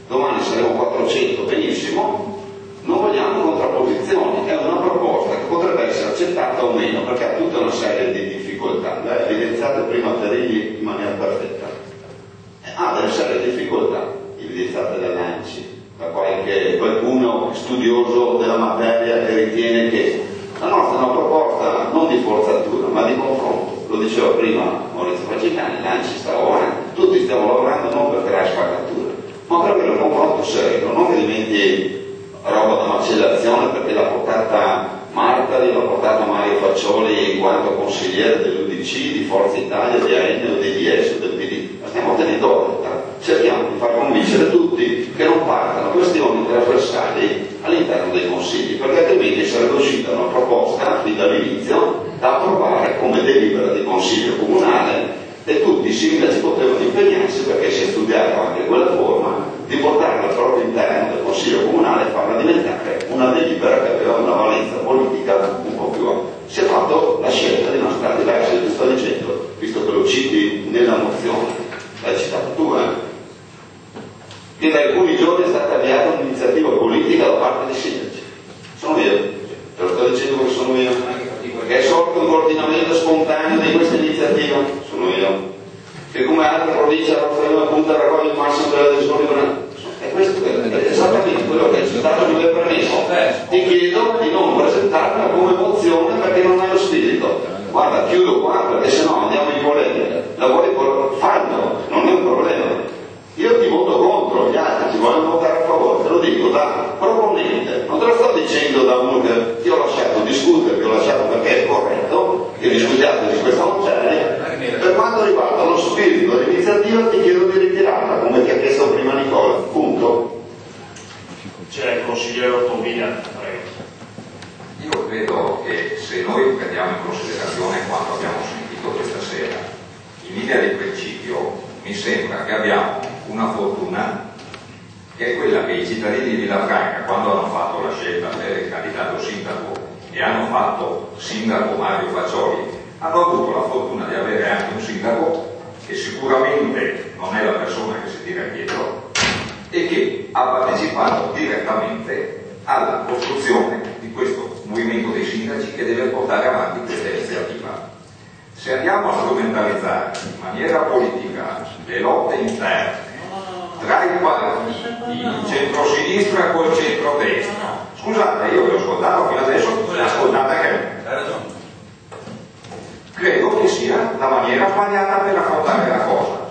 domani saremo a 400, benissimo. Non vogliamo contrapposizioni, è una proposta che potrebbe essere accettata o meno, perché ha tutta una serie di difficoltà, le ha evidenziate prima Perilli in maniera perfetta. Ha delle serie di difficoltà, evidenziate dall'ANCI, da qualcuno studioso della materia che ritiene che la nostra è una proposta non di forzatura, ma di confronto. Lo diceva prima Maurizio Facicani, l'ANCI sta lavorando, tutti stiamo lavorando non per creare spaccatura, ma per avere un confronto serio, non che diventi roba da macellazione, perché l'ha portata Martali, l'ha portata Mario Faccioli in quanto consigliere dell'UDC, di Forza Italia, di AN o di DS o del PD. La stiamo tenendo alta, cerchiamo di far convincere tutti che non partano questioni trasversali all'interno dei consigli, perché altrimenti sarebbe uscita una proposta fin dall'inizio da approvare come delibera di consiglio comunale e tutti i sindaci potevano impegnarsi, perché si è studiato anche quella forma, di portarla al proprio interno del consiglio comunale e farla diventare una delibera che aveva una valenza politica un po' più alta. Si è fatto la scelta di una strada diversa, ti sto dicendo, visto che lo citi nella mozione, l'hai citato tu, che da alcuni giorni è stata avviata un'iniziativa politica da parte dei sindaci. Sono io, te lo sto dicendo che sono io, che è sorto un coordinamento spontaneo di questa iniziativa, sono io, che come altre province la punta raccoglie il massimo delle adesioni. E questo è esattamente quello che è stato il mio permesso. Ti chiedo di non presentarla come mozione perché non hai lo spirito. Guarda, chiudo qua perché sennò andiamo in polemica. La vuoi farlo, non è un problema. Io ti voto contro, gli altri ti vogliono votare a favore, te lo dico da proponente, non te lo sto dicendo da uno che ti ho lasciato discutere, ti ho lasciato perché è corretto, che discutiate di questa materia. Per quanto riguarda lo spirito dell'iniziativa ti chiedo di ritirarla, come ti ha chiesto prima Nicola, punto. C'è il consigliere Tombina, prego. Io credo che se noi prendiamo in considerazione quanto abbiamo sentito questa sera, in linea di principio mi sembra che abbiamo una fortuna che è quella che i cittadini di Villafranca, quando hanno fatto la scelta per il candidato sindaco e hanno fatto sindaco Mario Faccioli, hanno avuto la fortuna di avere anche un sindaco che sicuramente non è la persona che si tira dietro e che ha partecipato direttamente alla costruzione di questo movimento dei sindaci che deve portare avanti questa iniziativa. Se andiamo a strumentalizzare in maniera politica le lotte interne tra i partiti, il centro-sinistra col centro-destra, scusate, io vi ho ascoltato fino adesso, ascoltate anche me. Hai ragione. Credo che sia la maniera sbagliata per affrontare la cosa.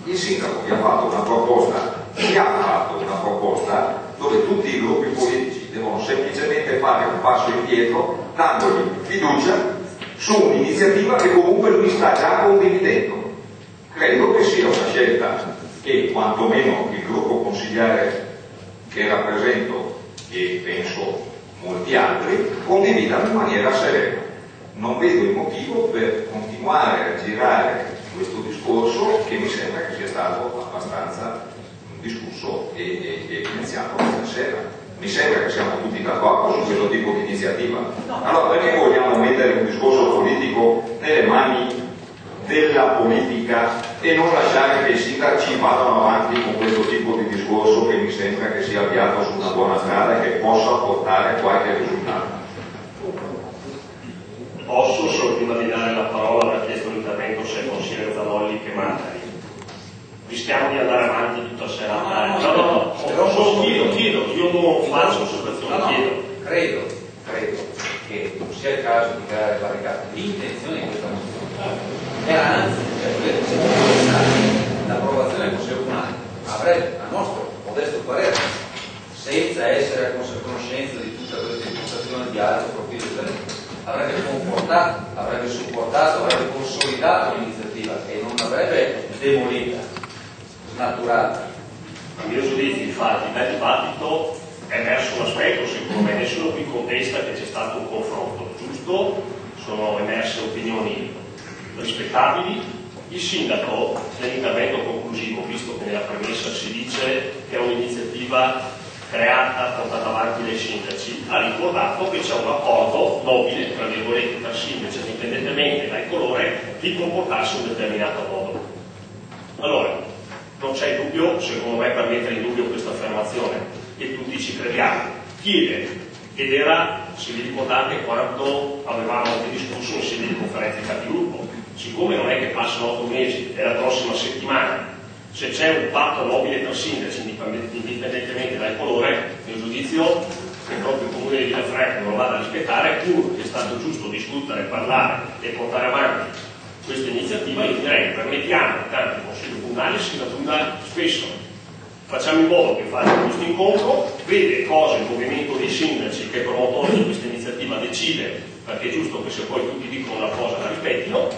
Il sindaco vi ha fatto una proposta dove tutti i gruppi politici devono semplicemente fare un passo indietro dandogli fiducia su un'iniziativa che comunque lui sta già condividendo. Credo che sia una scelta che quantomeno il gruppo consigliare che rappresento e penso molti altri condividano in maniera serena. Non vedo il motivo per continuare a girare questo discorso che mi sembra che sia stato abbastanza discusso e evidenziato questa sera. Mi sembra che siamo tutti d'accordo su questo tipo di iniziativa. Allora perché vogliamo mettere un discorso politico nelle mani della politica e non lasciare che i sindaci vadano avanti con questo tipo di discorso che mi sembra che sia avviato su una buona strada e che possa portare qualche risultato? Posso, solo prima di dare la parola, aver chiesto l'intervento sia il consigliere Zanolli che Martari. Rischiamo di andare avanti tutta sera. Chiedo, io non faccio osservazioni, chiedo. Credo che non sia il caso di creare barricate. L'intenzione di questa mozione era anzi, l'approvazione del Consiglio Comunale avrebbe, a nostro modesto parere, senza essere a conoscenza di tutta questa impostazione di alto profilo avrebbe confortato, avrebbe supportato, avrebbe consolidato l'iniziativa e non avrebbe demolita, snaturata. A mio giudizio, infatti, nel dibattito è emerso un aspetto, secondo me nessuno qui contesta che c'è stato un confronto giusto, sono emerse opinioni rispettabili, Il sindaco, nell'intervento conclusivo, visto che nella premessa si dice che è un'iniziativa creata, portata avanti dai sindaci, ha ricordato che c'è un rapporto nobile, tra virgolette, tra sindaci, indipendentemente dal colore, di comportarsi in un determinato modo. Allora, non c'è dubbio, secondo me, per mettere in dubbio questa affermazione, e tutti ci crediamo, chiede, ed era, se vi ricordate, quando avevamo anche discusso in sede di conferenza di capigruppo, siccome non è che passano 8 mesi, è la prossima settimana, se c'è un patto nobile tra sindaci, indipendentemente dal colore, nel giudizio che proprio il comune di Villafranca non lo vada a rispettare, pur che è stato giusto discutere, parlare e portare avanti questa iniziativa, io direi permettiamo che tanto il Consiglio Comunale si raggiunga spesso. Facciamo in modo che faccia questo incontro, vede cosa il movimento dei sindaci che è promotore di questa iniziativa decide, perché è giusto che se poi tutti dicono una cosa la rispettino,